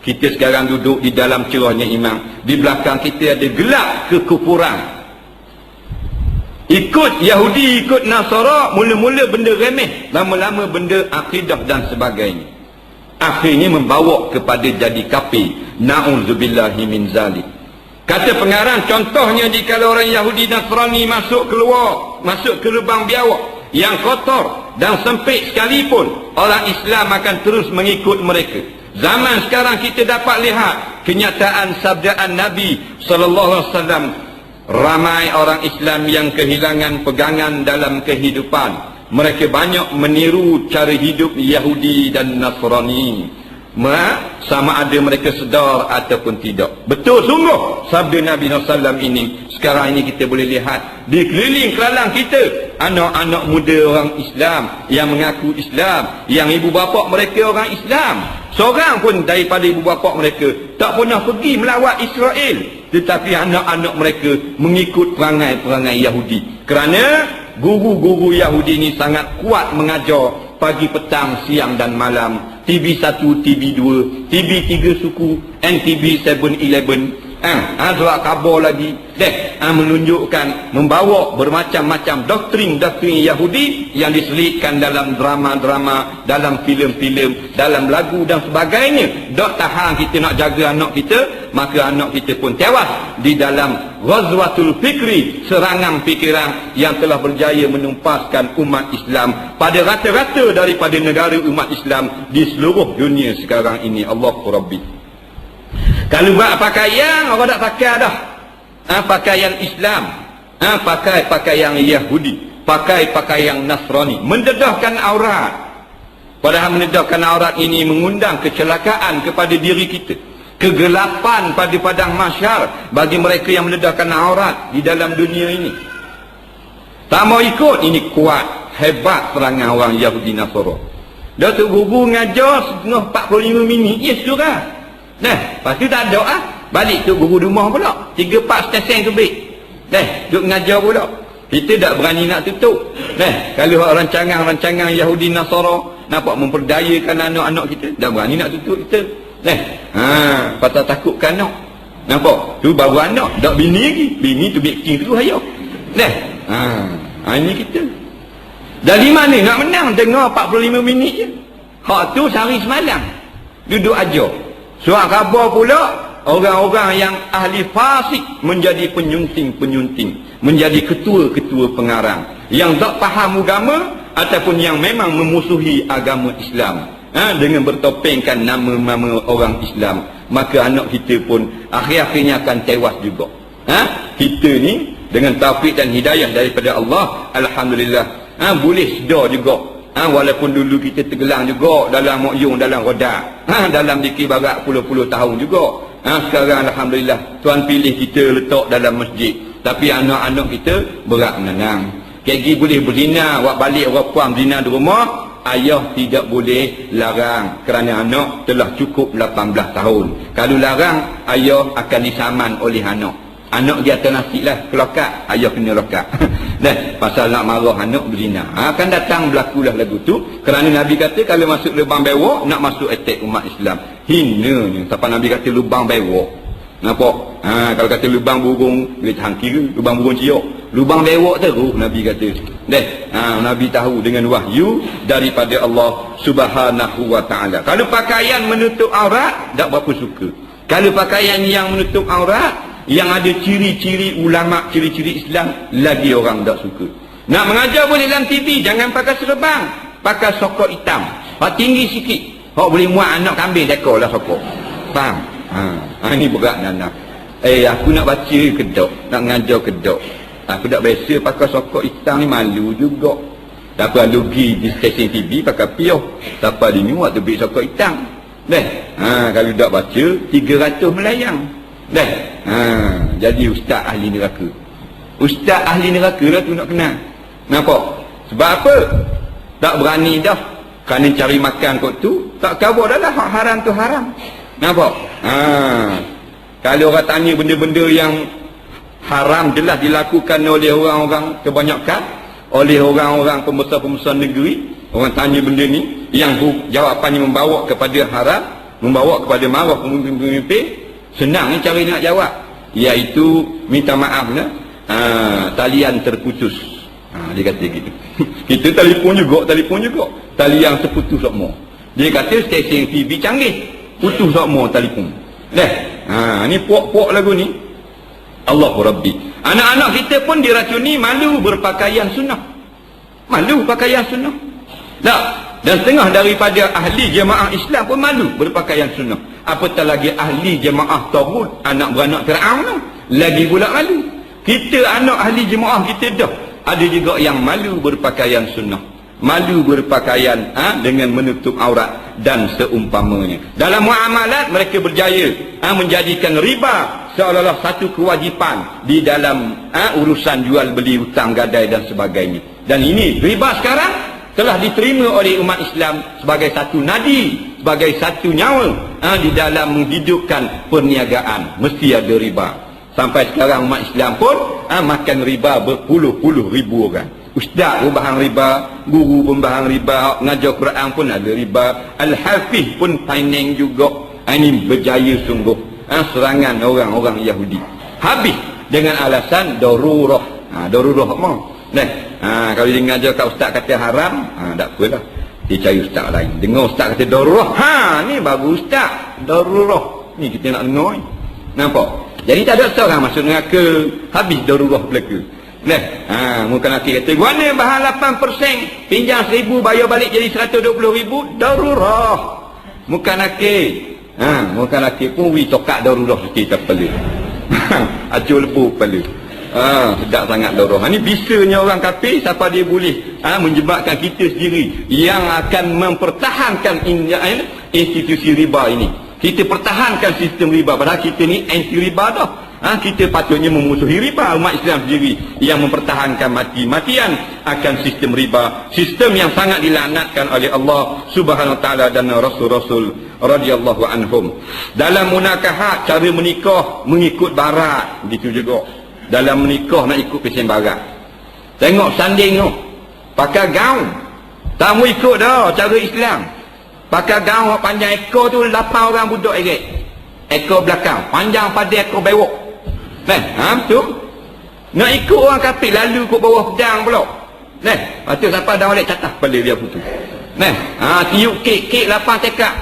Kita sekarang duduk di dalam cerahnya imam. Di belakang kita ada gelap kekufuran. Ikut Yahudi, ikut Nasara, mula-mula benda remeh, lama-lama benda akidah dan sebagainya. Akhirnya membawa kepada jadi kafir. Na'udzubillahi min zalik. Kata pengarang, contohnya jika orang Yahudi Nasrani masuk keluar, masuk ke lubang biawak yang kotor dan sempit sekalipun, orang Islam akan terus mengikut mereka. Zaman sekarang kita dapat lihat kenyataan sabdaan Nabi SAW. Ramai orang Islam yang kehilangan pegangan dalam kehidupan. Mereka banyak meniru cara hidup Yahudi dan Nasrani. Sama ada mereka sedar ataupun tidak. Betul sungguh sabda Nabi SAW ini. Sekarang ini kita boleh lihat di keliling kelalang kita, anak-anak muda orang Islam yang mengaku Islam, yang ibu bapa mereka orang Islam. Seorang pun daripada ibu bapa mereka tak pernah pergi melawat Israel, tetapi anak-anak mereka mengikut perangai-perangai Yahudi. Kerana guru-guru Yahudi ini sangat kuat mengajar pagi, petang, siang dan malam. TV1, TV2, TV3 suku, NTV 7-Eleven, surat khabar lagi, menunjukkan, membawa bermacam-macam doktrin Yahudi yang diselitkan dalam drama-drama, dalam filem-filem, dalam lagu dan sebagainya. Dok tahan kita nak jaga anak kita, maka anak kita pun tewas di dalam Ghazwatul Fikri, serangan fikiran yang telah berjaya menumpaskan umat Islam pada rata-rata daripada negara umat Islam di seluruh dunia sekarang ini. Allahu Rabbi. Kalau buat pakaian, orang tak pakai dah. Pakaian Islam, pakai pakaian Yahudi, pakai pakaian Nasrani, mendedahkan aurat. Padahal mendedahkan aurat ini mengundang kecelakaan kepada diri kita. kegelapan pada padang mahsyar bagi mereka yang meledahkan aurat di dalam dunia ini. Tak mau ikut, ini kuat, hebat serangan orang Yahudi Nasara. Dah tu guru ngajar setengah 45 minit, yes surah. Lepas tu tak ada balik tu guru rumah pula 3-4 stesen lebih. Duk ngajar pula. Kita tak berani nak tutup. Kalau rancangan Yahudi Nasara nampak memperdayakan anak-anak kita, tak berani nak tutup kita. Pasal takutkan anak. Nampak? Tu baru anak, tak bini lagi. Bini tu bikin tu hayok. Ini kita. Dari mana nak menang? Dengar 45 minit je. Hak tu sehari semalam duduk ajar. Surat khabar pula orang-orang yang ahli fasik menjadi penyunting-penyunting, menjadi ketua-ketua pengarang yang tak faham agama ataupun yang memang memusuhi agama Islam, dengan bertopengkan nama-nama orang Islam. Maka anak kita pun akhir-akhirnya akan tewas juga. Kita ni dengan taufik dan hidayah daripada Allah, alhamdulillah, boleh sedar juga. Walaupun dulu kita tergelang juga dalam mokyung, dalam roda, dalam dikir barat puluh-puluh tahun juga. Sekarang alhamdulillah Tuhan pilih kita letak dalam masjid. Tapi anak-anak kita berat menanam. Kaki boleh berzina, buat balik orang puan berzina di rumah, ayah tidak boleh larang kerana anak telah cukup 18 tahun. Kalau larang, ayah akan disaman oleh anak. Anak dia atas nasib lah, kelokat, ayah kena lokat. Pasal nak marah anak berzina. Akan datang berlakulah lagu tu. Kerana Nabi kata kalau masuk lubang bewok, nak masuk attack umat Islam. Hinanya sampai Nabi kata lubang bewok. Nampak? Kalau kata lubang burung, dia tahan kira, lubang burung ciok. Lubang bewok terus Nabi kata. Nabi tahu dengan wahyu daripada Allah Subhanahu wa ta'ala. Kalau pakaian menutup aurat, tak berapa suka. Kalau pakaian yang menutup aurat, yang ada ciri-ciri ulama, ciri-ciri Islam, lagi orang tak suka. Nak mengajar boleh dalam TV, jangan pakai serban, pakai sokok hitam, tinggi sikit. Boleh muat anak kambing, dekor lah sokok. Faham? Ini berat Nana. Aku nak baca kedok, nak mengajar kedok. Aku tak biasa pakai sokok hitam ni, malu juga. Tak apa pergi di stesen TV pakai piuh. Tak apa dia ni waktu beli sokok hitam. Kalau tak baca 300 melayang. Jadi ustaz ahli neraka. Ustaz ahli neraka lah tu nak kenal. Nampak? Sebab apa? Tak berani dah. Kerana cari makan kot tu, tak khabar dah lah hak haram tu haram. Nampak? Kalau orang tanya benda-benda yang haram jelas dilakukan oleh orang-orang kebanyakan, oleh orang-orang pembesar-pembesar negeri, orang tanya benda ni, yang jawapannya membawa kepada haram, membawa kepada marah pemimpin-pemimpin, senang ni cara nak jawab, iaitu minta maaf lah, talian terputus. Dia kata gitu. Kita telefon juga, talian terputus semua. Dia kata stesen TV canggih, putus semua telefon. Ni puak-puak lagu ni. Allahu Rabbi. Anak-anak kita pun diracuni malu berpakaian sunnah. Malu pakaian sunnah. Dan setengah daripada ahli jemaah Islam pun malu berpakaian sunnah. Apatah lagi ahli jemaah Tauhid, anak beranak Fir'aun tu, lagi pula malu. Kita anak ahli jemaah kita dah ada juga yang malu berpakaian sunnah, malu berpakaian dengan menutup aurat dan seumpamanya. Dalam muamalat mereka berjaya menjadikan riba seolah-olah satu kewajipan di dalam urusan jual beli, hutang gadai dan sebagainya. Dan ini riba sekarang telah diterima oleh umat Islam sebagai satu nadi, sebagai satu nyawa di dalam menghidupkan perniagaan. Mesti ada riba. Sampai sekarang umat Islam pun makan riba berpuluh-puluh ribu orang. Ustaz pun bahan riba, guru pun bahan riba, ngajar Quran pun ada riba, Al-Hafiz pun finance juga. Ini berjaya sungguh serangan orang-orang Yahudi. Habis dengan alasan darurah. Darurah apa? Kalau dia ngajar kat ustaz kata haram, tak apalah, dia cari ustaz lain. Dengar ustaz kata darurah, ni bagus ustaz, darurah ni kita nak dengar ni. Nampak? Jadi tak ada seorang masuk neraka habis darurah belaka. Muka nakir kata mana bahan 8%, pinjam 1000 bayar balik jadi 120,000, darurah. Muka nakir muka nakir pun tokat darurah sikit kepala. Acur lebu kepala. Sedap sangat darurah. Ini bisanya orang kafir, siapa dia boleh menjebakkan kita sendiri yang akan mempertahankan institusi riba ini. Kita pertahankan sistem riba, padahal kita ni anti riba dah. Kita patutnya memusuhi riba. Umat Islam sendiri yang mempertahankan mati-matian akan sistem riba, sistem yang sangat dilaknatkan oleh Allah Subhanahu Wa Taala dan Rasul-Rasul radhiyallahu anhum. Dalam munakahat, cara menikah mengikut barat, gitu juga. Dalam menikah nak ikut pesen barat. Tengok sanding tu, pakai gaun. Tak mau ikut dah cara Islam. Pakai gaun panjang ekor tu 8 orang budak eret. Ekor belakang panjang pada ekor bewok. Betul. Nak ikut orang kafir lalu ikut bawah pedang pula. Lepas tu sampai dah balik catah kepala dia putus. Tiup kek 8 tekak.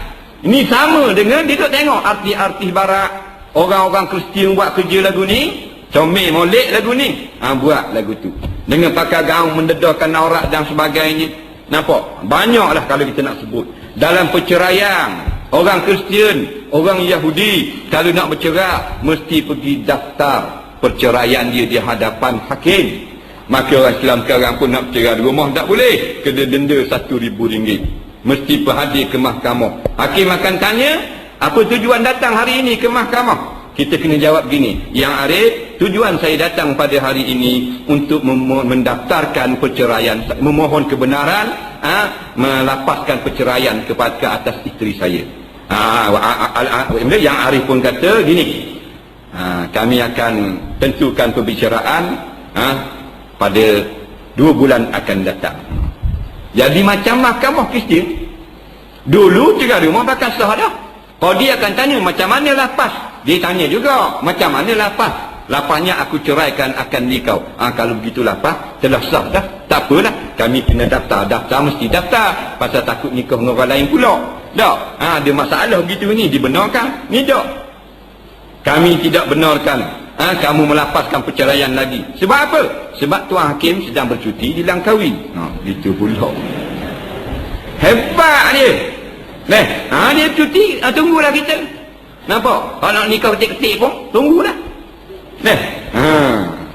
Ini sama dengan dia duk tengok artis-artis barat, orang-orang Kristian buat kerja lagu ni, comel molek lagu ni. Buat lagu tu dengan pakai gaun mendedahkan aurat dan sebagainya. Nampak? Banyaklah kalau kita nak sebut. Dalam perceraian, orang Kristian, orang Yahudi kalau nak bercerai mesti pergi daftar perceraian dia di hadapan hakim. Maka orang Islam sekarang pun nak bercerai di rumah tak boleh, kena denda RM1,000. Mesti berhadir ke mahkamah. Hakim akan tanya, apa tujuan datang hari ini ke mahkamah? Kita kena jawab gini, Yang Arif, tujuan saya datang pada hari ini untuk mendaftarkan perceraian, memohon kebenaran, melapaskan perceraian kepada ke atas isteri saya. Yang Arif pun kata gini, kami akan tentukan perbicaraan pada 2 bulan akan datang. Jadi macam mahkamah Kristian dulu cerai rumah bakal sah dah. Kalau dia akan tanya macam mana lapas, dia tanya juga macam mana lapas. Lapasnya aku ceraikan akan nikah. Kalau begitu lapas telah sah dah, tak apalah, kami kena daftar mesti daftar, pasal takut nikah dengan orang lain pula. Tak, ada masalah begitu ni, dibenarkan? Ni tak. Kami tidak benarkan kamu melapaskan perceraian lagi. Sebab apa? Sebab tuan hakim sedang bercuti di Langkawi. Itu pula. Hebat dia. Dia cuti, tunggulah kita. Nampak? Kalau nak nikah ketik-ketik pun, tunggulah.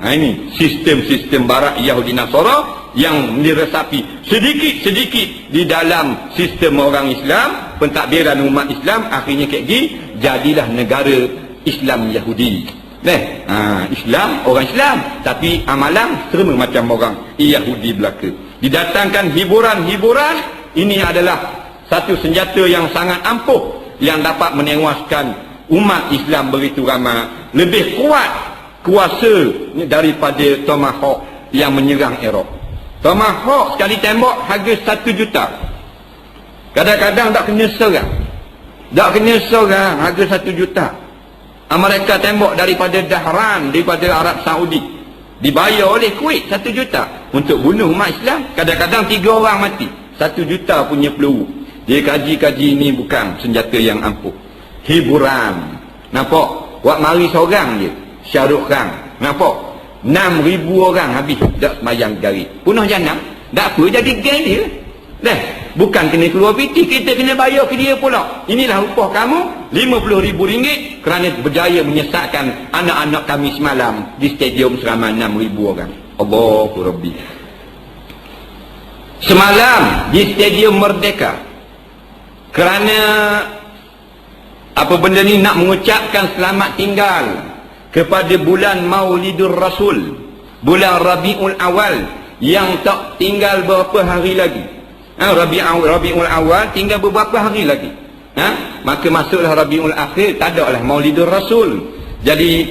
Ini sistem-sistem barat Yahudi Nasara yang diresapi sedikit-sedikit di dalam sistem orang Islam, pentadbiran umat Islam, akhirnya kayak gini, jadilah negara Islam Yahudi. Islam, orang Islam, tapi amalan sama macam orang Yahudi belaka. Didatangkan hiburan-hiburan, ini adalah satu senjata yang sangat ampuh yang dapat menewaskan umat Islam begitu ramai. Lebih kuat kuasa daripada Tomahawk yang menyerang Iraq. Tomahawk sekali tembak harga 1 juta. Kadang-kadang tak kena serang, harga 1 juta. Mereka tembak daripada Dahran, daripada Arab Saudi, dibayar oleh Kuwait 1 juta untuk bunuh umat Islam. Kadang-kadang 3 orang mati, 1 juta punya peluru. Dia kaji-kaji ini bukan senjata yang ampuh. Hiburan. Nampak? Buat mari seorang je, Shah Rukh Khan. Nampak? 6,000 orang habis tak semayang garis. Punah janam. Tak apa, jadi geng dia. Bukan kena keluar piti, kita kena bayar ke dia pula. Inilah upah kamu, RM50,000 kerana berjaya menyesatkan anak-anak kami semalam di stadium seramai 6,000 orang. Allahu Rabbi. Semalam di stadium Merdeka, kerana apa benda ni, nak mengucapkan selamat tinggal kepada bulan Maulidur Rasul, bulan Rabiul Awal yang tak tinggal berapa hari lagi. Rabiul Awal tinggal beberapa hari lagi. Maka masuklah Rabiul Akhir, tak ada lah Maulidur Rasul. Jadi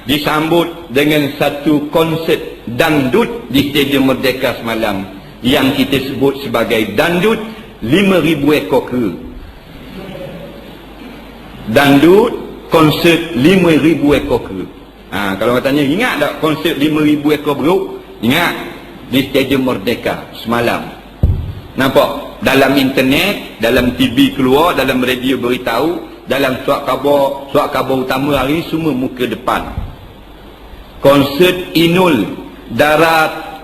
disambut dengan satu konsert dangdut di Stadium Merdeka semalam yang kita sebut sebagai dangdut 5,000 ekor kera. Dangdut konsert 5,000 ekor kera. Kalau orang tanya, ingat tak konsert 5,000 ekor beruk? Ingat, di Stadium Merdeka semalam. Nampak? Dalam internet, dalam TV keluar, dalam radio beritahu, dalam surat khabar utama hari semua muka depan. Konsert Inul Daratista.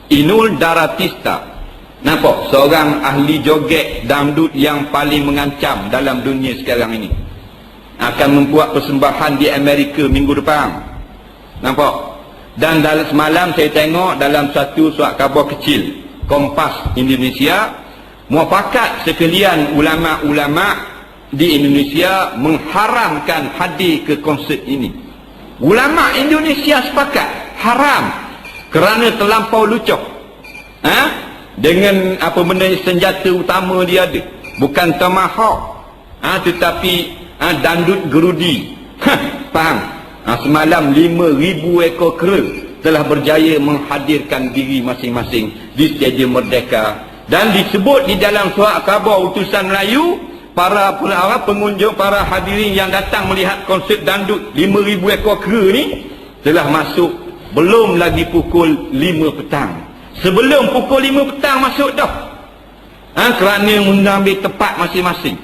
Inul Daratista. Nampak? Seorang ahli joget dangdut yang paling mengancam dalam dunia sekarang ini. Akan membuat persembahan di Amerika minggu depan. Nampak? Dan dalam semalam saya tengok dalam satu surat khabar kecil, Kompas Indonesia, muafakat sekalian ulama-ulama di Indonesia mengharamkan hadir ke konsert ini. Ulama Indonesia sepakat haram kerana terlampau lucah. Dengan apa benda senjata utama dia ada, bukan tomahawk, tetapi dandut gerudi. Faham? Semalam 5,000 ekor kera telah berjaya menghadirkan diri masing-masing di Stadium Merdeka, dan disebut di dalam surat khabar utusan Melayu, para pengunjung, para hadirin yang datang melihat konsert dandut 5,000 ekor kera ni telah masuk belum lagi pukul 5 petang. Sebelum pukul 5 petang masuk dah. Kerana mengambil tempat masing-masing.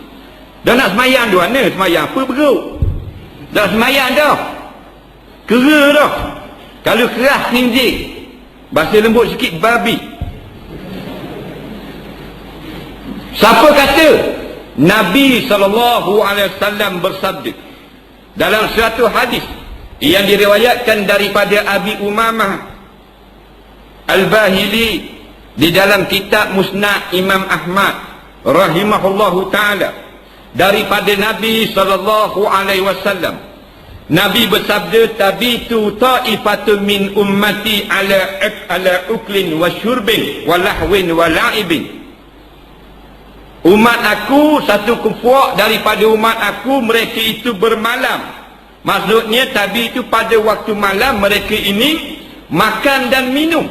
Dah nak semayang tu mana? Semayang apa beruk? Dah semayang dah. Kera dah. Kalau keras ninjik, bahasa lembut sikit, babi. Siapa kata? Nabi SAW bersabda dalam suatu hadis yang diriwayatkan daripada Abi Umamah Al-Bahili di dalam kitab Musnad Imam Ahmad rahimahullahu ta'ala, daripada Nabi SAW. Nabi bersabda, tabitu ta'ifatun min ummati ala uklin wa syurbin wa lahwin wa la'ibin. Umat aku, satu kumpulan daripada umat aku, mereka itu bermalam. Maksudnya tadi itu pada waktu malam mereka ini makan dan minum.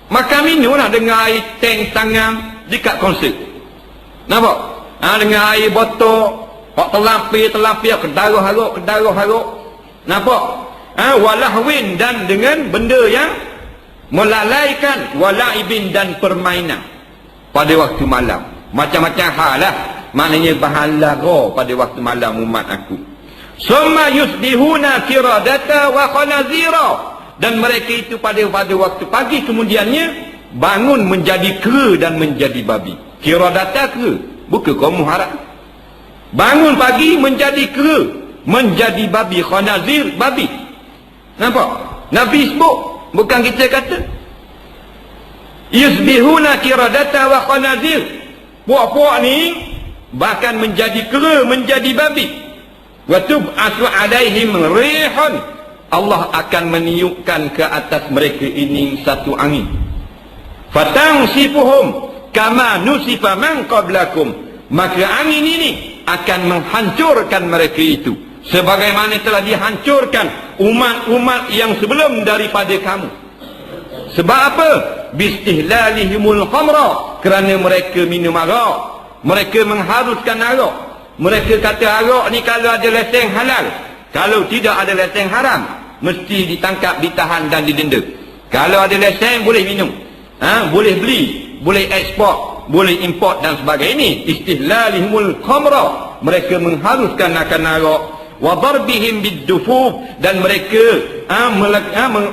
Makan minum lah dengan air tank tangan dekat konsert. Nampak? Dengan air botol, terlampir, kedaruh-haruk. Nampak? Walahwin, dan dengan benda yang melalaikan, walaibin, dan permainan pada waktu malam. Macam-macam hal lah. Maknanya bahan lara pada waktu malam umat aku. Summa yusbihuna kiradata wa khanazira. Dan mereka itu pada waktu pagi kemudiannya bangun menjadi kera dan menjadi babi. Kiradata kera, bukan kaum haram. Bangun pagi menjadi kera, menjadi babi. Khanazir, babi. Nampak? Nabi sebut, bukan kita kata. Yusbihuna kiradata wa khanazir. Puak-puak ni bahkan menjadi kera, menjadi babi. Wa tub'atsu 'alaihim rihun. Allah akan meniupkan ke atas mereka ini satu angin. Fatansifuhum kama nusifa man qablakum. Maka angin ini akan menghancurkan mereka itu sebagaimana telah dihancurkan umat-umat yang sebelum daripada kamu. Sebab apa? Bistihlalihimul khamra, kerana mereka minum arak, mereka mengharuskan arak. Mereka kata arak ni kalau ada lesen halal, kalau tidak ada lesen haram, mesti ditangkap, ditahan dan didenda. Kalau ada lesen boleh minum, boleh beli, boleh ekspor, boleh import dan sebagainya. Ini istihlalihimul khamra, mereka mengharuskan akan arak. Wa darbihim bid-dufuf, dan mereka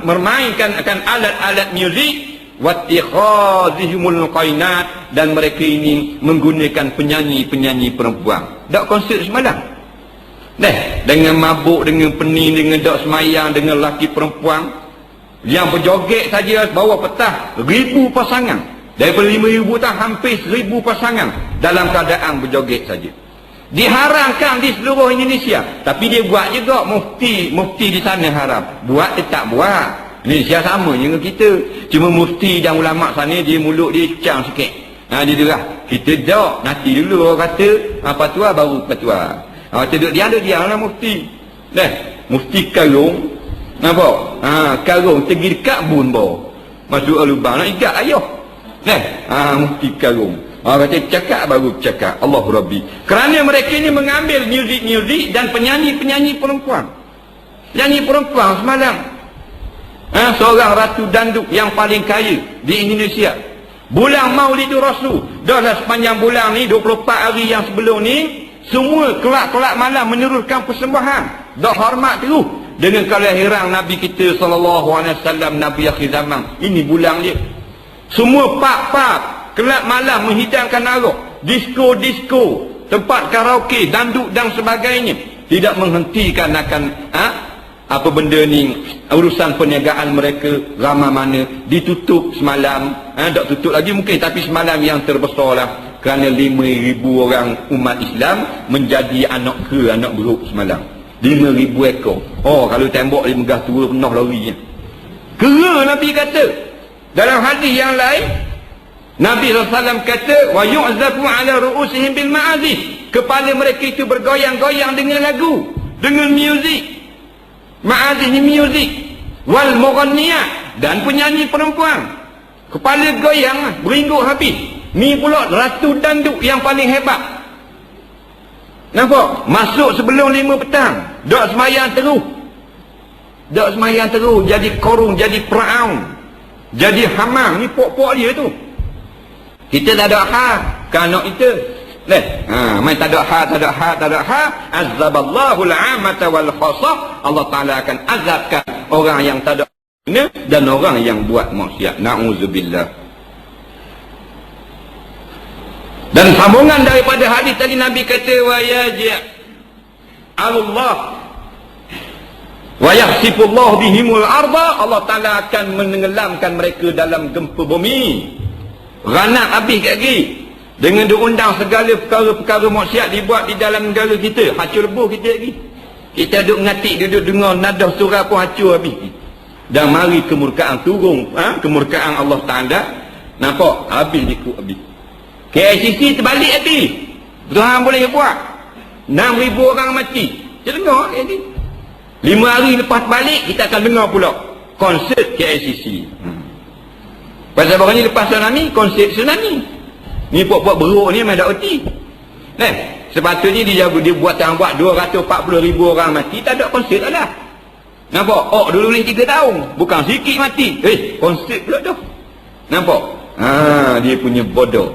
bermainkan akan alat-alat muzik. Wa ittikhadhihimul qainat, dan mereka ini menggunakan penyanyi-penyanyi perempuan. Dak konsert semalam. Dengan mabuk, dengan pening, dengan dak semayang, dengan lelaki perempuan yang berjoget saja bawa petah 1,000 pasangan. Daripada 5,000 tak hampir 1,000 pasangan dalam keadaan berjoget saja. Diharamkan di seluruh Indonesia. Tapi dia buat juga. Mufti di sana haram. Buat dia tak buat. Indonesia sama dengan kita. Cuma mufti dan ulama sana dia mulut dia cang sikit. Dia derah. Kita tak. Nanti dulu orang kata fatwa baru fatwa. Kita duduk diam lah mufti. Mufti karung. Nampak? Karung pergi dekat bun bawah. Masuk lubang nak ikat ayah. Mufti karung. Kata cakap baru cakap. Allah Rabbi. Kerana mereka ini mengambil muzik-muzik dan penyanyi-penyanyi perempuan. Penyanyi perempuan semalam. Seorang ratu danduk yang paling kaya di Indonesia. Bulan Maulidur Rasul. Dah sepanjang bulan ni, 24 hari yang sebelum ni, semua kelak-kelak malam meneruskan persembahan. Dah hormat terus dengan kelahiran Nabi kita SAW, Nabi akhir zaman. Ini bulan dia. Semua pub-pub kelab malam menghidangkan arak, disko-disko, tempat karaoke, danduk dan sebagainya. Tidak menghentikan akan apa benda ni, urusan perniagaan mereka ramai mana ditutup semalam, tak tutup lagi mungkin, tapi semalam yang terbesar lah, kerana 5,000 orang umat Islam menjadi anak beruk semalam. 5,000 ekor. Kalau tembok di Megah Tua penuh lorinya. Kera Nabi kata. Dalam hadis yang lain, Nabi SAW kata, wa yu'zafu ala ru'usihim bil ma'azif. Kepala mereka itu bergoyang-goyang dengan lagu, dengan muzik. Ma'azif ni muzik. Wal mughanniyat, dan penyanyi perempuan. Kepala goyang, beringguk habis. Ni pula ratu danduk yang paling hebat. Nampak? Masuk sebelum 5 petang. Dok semayang terus. Jadi korung, jadi peraun, jadi hamam. Ni pok-pok dia tu. Kita tak ada hak kanak kita. Main tak ada hak. Azaballahu al-amata wal khasah. Allah Ta'ala akan azabkan orang yang tak ada guna dan orang yang buat maksiat. Na'udzubillah. Dan sambungan daripada hadis tadi, Nabi kata, wa Allah wa yakhsifullahu bihimul arda. Allah Ta'ala akan menenggelamkan mereka dalam gempa bumi. Ranak habis kat lagi. Dengan diundang segala perkara-perkara maksiat dibuat di dalam negara kita. Hacur lebuh kita lagi. Kita duduk ngatik, duduk dengar nadah surah pun hacur habis. Dan mari kemurkaan turun. Kemurkaan Allah Ta'ala. Nampak? Habis dikut habis. KICC terbalik habis. Tuhan boleh buat. 6,000 orang mati. Kita dengar ni. 5 hari lepas balik, kita akan dengar pula konsert KICC. Pasal baru ni lepas tsunami, konsert tsunami. Ni puak-puak beruk ni memang tak erti. Sepatutnya dia buat 240,000 orang mati, tak ada konsert tak ada. Nampak? Dulu ni 3 tahun. Bukan sikit mati. Konsert pula dah. Nampak? Dia punya bodoh.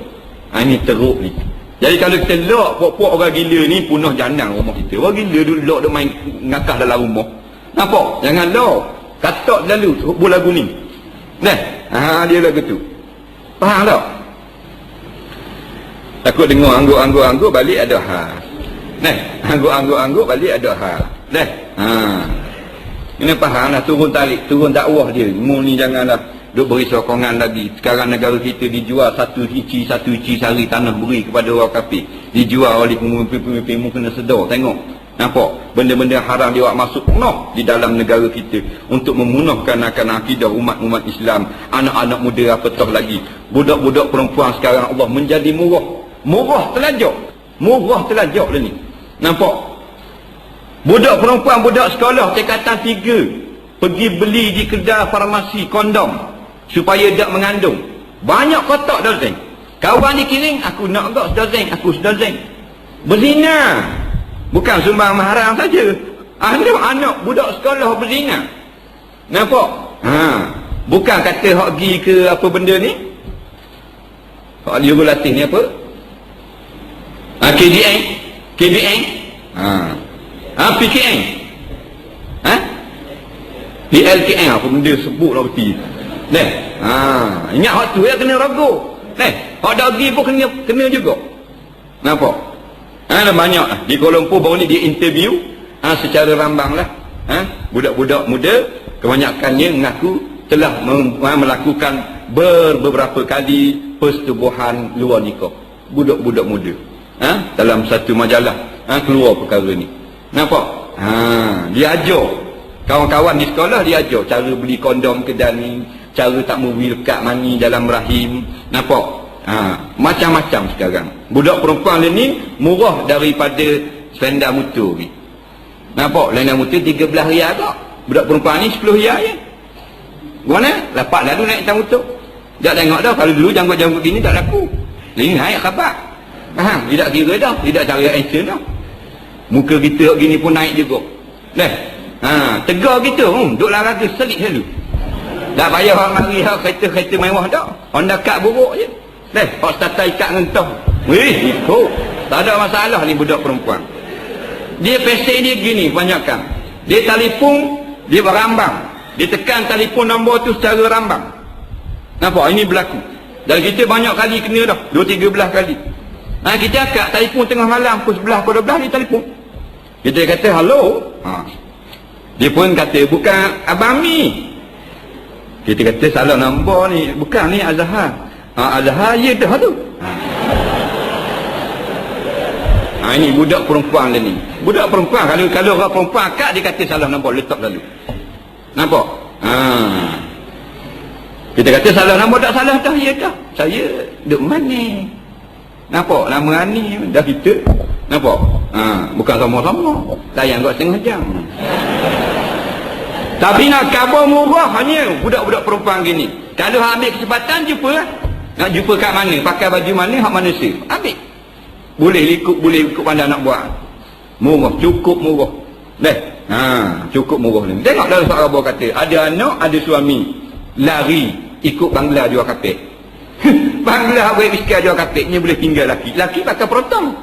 Ini teruk ni. Jadi kalau kita lock puak-puak orang gila ni, punah janang rumah kita. Orang gila dulu lock dia main ngakah dalam rumah. Nampak? Jangan lock. Katak lalu buat lagu ni. Dia lagu tu. Faham tak? Takut dengar angguk-angguk balik ada hal. Angguk-angguk balik ada hal. Ini faham lah, turun dakwah dia. Mu ni janganlah duk beri sokongan lagi. Sekarang negara kita dijual satu inci sehari tanah beri kepada orang kafir. Dijual oleh pemimpin-pemimpin. Mu kena sedar, tengok. Nampak? Benda-benda haram dia buat masuk penuh di dalam negara kita untuk memunahkan akan akidah umat-umat Islam. Anak-anak muda apatah lagi. Budak-budak perempuan sekarang Allah menjadi murah telajak dah ni. Nampak? Budak perempuan, budak sekolah tingkatan 3 pergi beli di kedai farmasi kondom supaya tak mengandung. Banyak kotak dozen. Kawan dikirim, aku nak agak sedozen. Berzina. Bukan sumbang haram saja. Anak budak sekolah berzina. Nampak? Bukan kata hak pergi ke apa benda ni. Hak jurulatif ni apa? KBN. PKN. PLKN apa benda sebut lah betul. Ingat hak tu ya kena ragu. Hak dagi pun kena juga. Nampak? Banyak lah. Di Kuala Lumpur baru ni dia interview secara rambang lah. Budak-budak muda kebanyakannya mengaku telah melakukan beberapa kali persetubuhan luar nikah. Budak-budak muda. Dalam satu majalah keluar perkara ni. Nampak? Dia ajar kawan-kawan di sekolah, dia ajar cara beli kondom kedai ni, cara tak memberi lekat mani dalam rahim. Nampak? Macam-macam sekarang. Budak perempuan ni murah daripada selendang motor ni. Nampak? Selendang motor 13 riyal tak? Budak perempuan ni 10 riyal je. Mana? Lapak lalu naik atas motor. Tak tengok dah. Kalau dulu janggut-janggut gini tak laku. Ini naik khabar. Faham? Tidak kira dah. Tidak cari action dah. Muka kita gini pun naik juga. Tegar kita. Duk laraga selit selalu. Tak payah orang mari kereta mewah dah. Honda Cut buruk je. Hak starter ikat ngentah. Ikut. Tak ada masalah ni budak perempuan. Dia pesek dia gini kebanyakan. Dia telefon, dia berambang. Dia tekan telefon nombor tu secara rambang. Nampak? Ini berlaku. Dan kita banyak kali kena dah. 2-3 belah kali. Kita angkat telefon tengah malam pukul 11, pukul 12 dia telefon. Kita kata, halo. Dia pun kata, bukan Abang Mi. Kita kata salah nombor ni, bukan ni Azhar. Azhar ya dah tu. Ini budak perempuan ni. Budak perempuan, kalau orang perempuan akak, dia kata salah nombor, letak lalu. Nampak? Kita kata salah nombor, tak salah dah, ya dah. Saya duduk mana? Nampak? Nama ni dah kita. Nampak? Bukan sama-sama. Layan kot setengah jam. Tapi nak khabar murah hanya budak-budak perempuan gini. Kalau ambil kesempatan, jumpa lah. Nak jumpa kat mana? Pakai baju mana? Hak manusia. Ambil. Boleh ikut pandai nak buat. Murah, cukup murah. Cukup murah ni. Tengok dalam surat Khabar kata, ada anak, ada suami, lari ikut bangla jual kapek. Bangla boleh miskin jual kapeknya, boleh tinggal laki. Laki pakai perotong.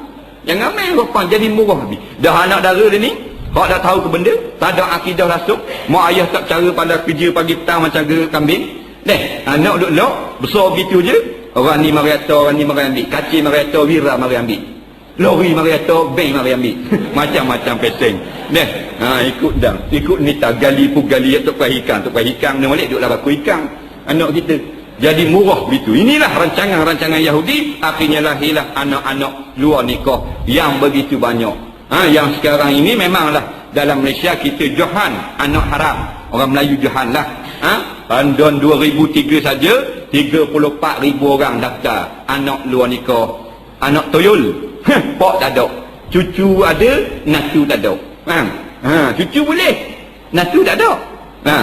Jangan main rupan, jadi murah habis. Dah anak dara dia ni, hak tak tahu ke benda, tak ada akidah rasuk, mak ayah tak cara pada kerja pagi petang macam gerak kambing. Anak duduk lok, besar begitu je. Orang ni mari atas, orang ni mari ambil. Kacil mari atas, wira mari ambil. Lori mari atas, bank mari ambil. Macam-macam peseng. Ikut dah. Ikut ni tak gali pugali tok ikan. Tok ikan ni molek duduklah baku ikan. Anak kita. Jadi murah begitu. Inilah rancangan-rancangan Yahudi. Akhirnya lahirlah anak-anak luar nikah yang begitu banyak. Yang sekarang ini memanglah dalam Malaysia kita johan anak haram. Orang Melayu johan lah. Tahun 2003 saja 34,000 orang daftar anak luar nikah. Anak toyol. Pak tak ada. Cucu ada, natu tak ada. Cucu boleh, natu tak ada.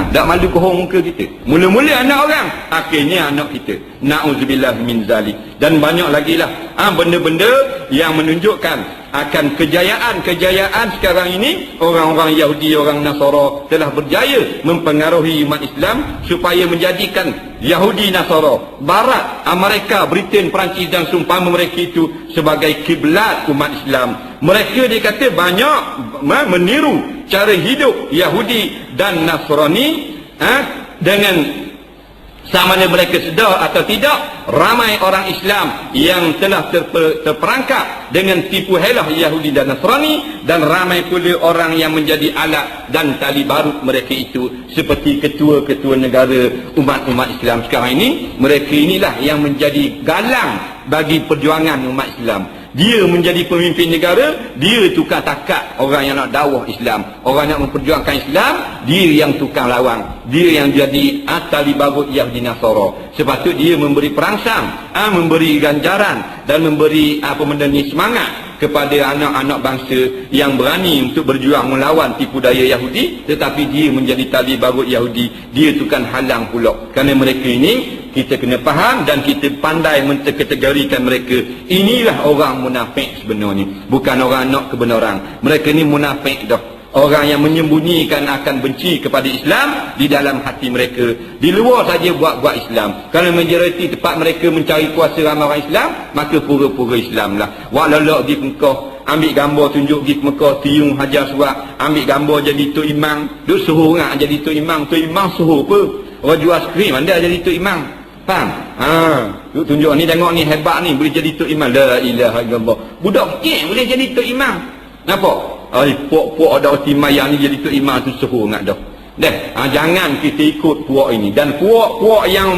Tak malu kohong muka kita. Mula-mula anak orang, akhirnya anak kita. Na'udzubillah min zalik. Dan banyak lagi lah benda-benda yang menunjukkan akan kejayaan sekarang ini. Orang-orang Yahudi, orang Nasara telah berjaya mempengaruhi umat Islam supaya menjadikan Yahudi Nasara Barat, Amerika, Britain, Perancis dan seumpama mereka itu sebagai kiblat umat Islam. Mereka dikata banyak meniru cara hidup Yahudi dan Nasrani dengan sama ada mereka sedar atau tidak, ramai orang Islam yang telah terperangkap dengan tipu helah Yahudi dan Nasrani, dan ramai pula orang yang menjadi alat dan tali barut mereka itu, seperti ketua-ketua negara umat-umat Islam sekarang ini. Mereka inilah yang menjadi galang bagi perjuangan umat Islam. Dia menjadi pemimpin negara, dia tukang takat orang yang nak dakwah Islam, orang nak memperjuangkan Islam, dia yang tukang lawang, dia yang jadi tali barut Yahudi Nasara. Sepatutnya dia memberi perangsang, memberi ganjaran dan memberi semangat kepada anak-anak bangsa yang berani untuk berjuang melawan tipu daya Yahudi, tetapi dia menjadi tali barut Yahudi, dia tukang halang pula. Kerana mereka ini kita kena faham dan kita pandai menkategorikan mereka. Inilah orang munafik sebenarnya, bukan orang nak kebenaran. Mereka ni munafik dah. Orang yang menyembunyikan akan benci kepada Islam di dalam hati mereka. Di luar saja buat-buat Islam. Kalau majoriti tempat mereka mencari kuasa ramai orang Islam, maka pura-pura Islam lah. Walau di Mekah, ambil gambar tunjuk pergi ke Mekah, tiung hajar surat, ambil gambar jadi Tok Imam, duk suruh orang jadi Tok Imam. Tok Imam suruh apa? Orang jual skrim anda jadi Tok Imam. Faham? Duk tunjuk ni, tengok ni hebat ni, boleh jadi Tok Imam. La ilaha illallah. Budak kecil boleh jadi Tok Imam. Nampak? Puak-puak ada roti mayang ni jadi Tok Imam tu suruh nak dah. Jangan kita ikut puak ini. Dan puak-puak yang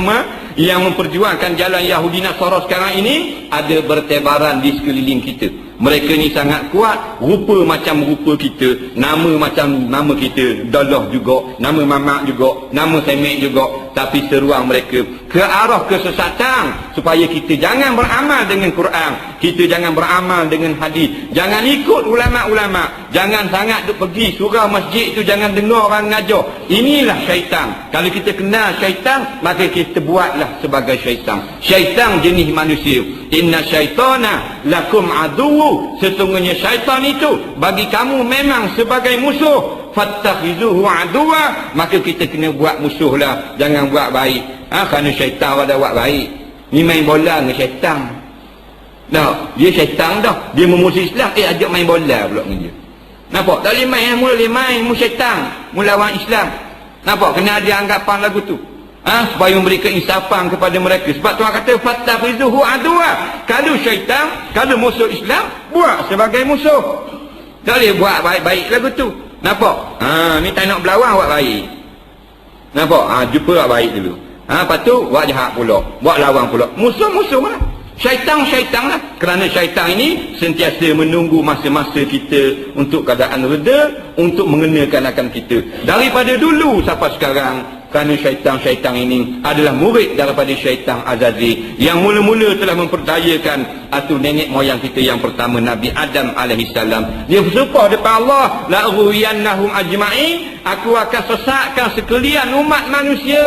memperjuangkan jalan Yahudi Nasara sekarang ini ada bertebaran di sekeliling kita. Mereka ni sangat kuat, rupa macam rupa kita, nama macam nama kita, dalah juga, nama mamak juga, nama semek juga, tapi seruang mereka ke arah kesesatan supaya kita jangan beramal dengan Quran, kita jangan beramal dengan hadis, jangan ikut ulama-ulama, jangan sangat pergi surau masjid itu, jangan dengar orang ngajar. Inilah syaitan. Kalau kita kenal syaitan, maka kita buatlah sebagai syaitan. Syaitan jenis manusia. Inna syaitana lakum aduwwu. Sesungguhnya syaitan itu bagi kamu memang sebagai musuh. Fattakhizuhu aduwa. Maka kita kena buat musuh lah, jangan buat baik. Kerana syaitan ada buat baik. Ni main bola dengan syaitan. Dia syaitan dah. Dia memusuh Islam, ajak main bola pula dengan dia. Nampak? Tak boleh main, mula main mu syaitan, melawan Islam. Nampak? Kena ada anggapan lagu tu. Supaya memberi keinsafan kepada mereka. Sebab Tuhan kata fattakhizuhu aduwa. Kalau syaitan, kalau musuh Islam, buat sebagai musuh. Tak boleh buat baik-baik lagu tu. Nampak? Ni tak nak berlawan buat baik. Nampak? Jumpa buat baik dulu. Lepas tu buat jahat pula, buat lawan pula. Musuh-musuh lah. Syaitan lah. Kerana syaitan ini sentiasa menunggu masa-masa kita untuk keadaan reda, untuk mengenakan akan kita. Daripada dulu sampai sekarang, kerana syaitan ini adalah murid daripada syaitan Azazil yang mula-mula telah memperdayakan atau nenek moyang kita yang pertama, Nabi Adam alaihissalam. Dia bersumpah depan Allah, la ughwiyannahum ajma'in, aku akan sesatkan sekalian umat manusia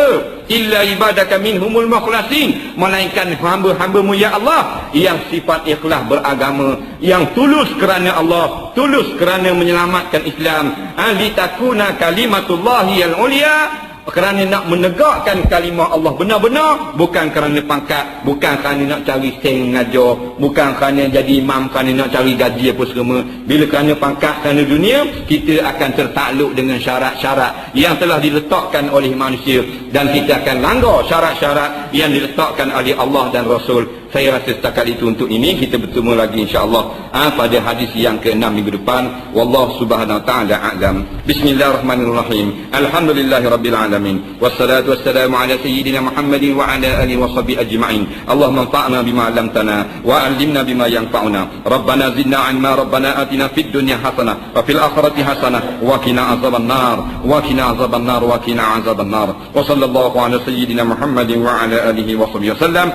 illa ibadaka minhumul mukhlasin, melainkan hamba-hambamu ya Allah yang sifat ikhlas beragama, yang tulus kerana Allah, tulus kerana menyelamatkan Islam, litakuna kalimatullahi al-ulya, kerana nak menegakkan kalimah Allah benar-benar, bukan kerana pangkat, bukan kerana nak cari seng mengajar, bukan kerana jadi imam, kerana nak cari gaji apa semua. Bila kerana pangkat, kerana dunia, kita akan tertakluk dengan syarat-syarat yang telah diletakkan oleh manusia, dan kita akan langgar syarat-syarat yang diletakkan oleh Allah dan Rasul. Saya rasa setakat itu untuk ini. Kita bertemu lagi insya-Allah pada hadis yang ke-6 minggu depan. Wallahu subhanahu wa ta'ala a'lam. Bismillahirrahmanirrahim. Alhamdulillahirabbil alamin. Wassalatu wassalamu ala sayyidina Muhammadin wa ala alihi wa sahbihi ajma'in. Allahumma anfa'na bima 'allamtana wa 'allimna bima yanfa'una. Rabbana zidna 'ilma, Rabbana atina fid dunya hasanah wa fil akhirati hasanah wa qina azabannar wa qina azabannar wa qina azabannar. Wa sallallahu ala sayyidina Muhammadin wa ala alihi wa sahbihi wasallam.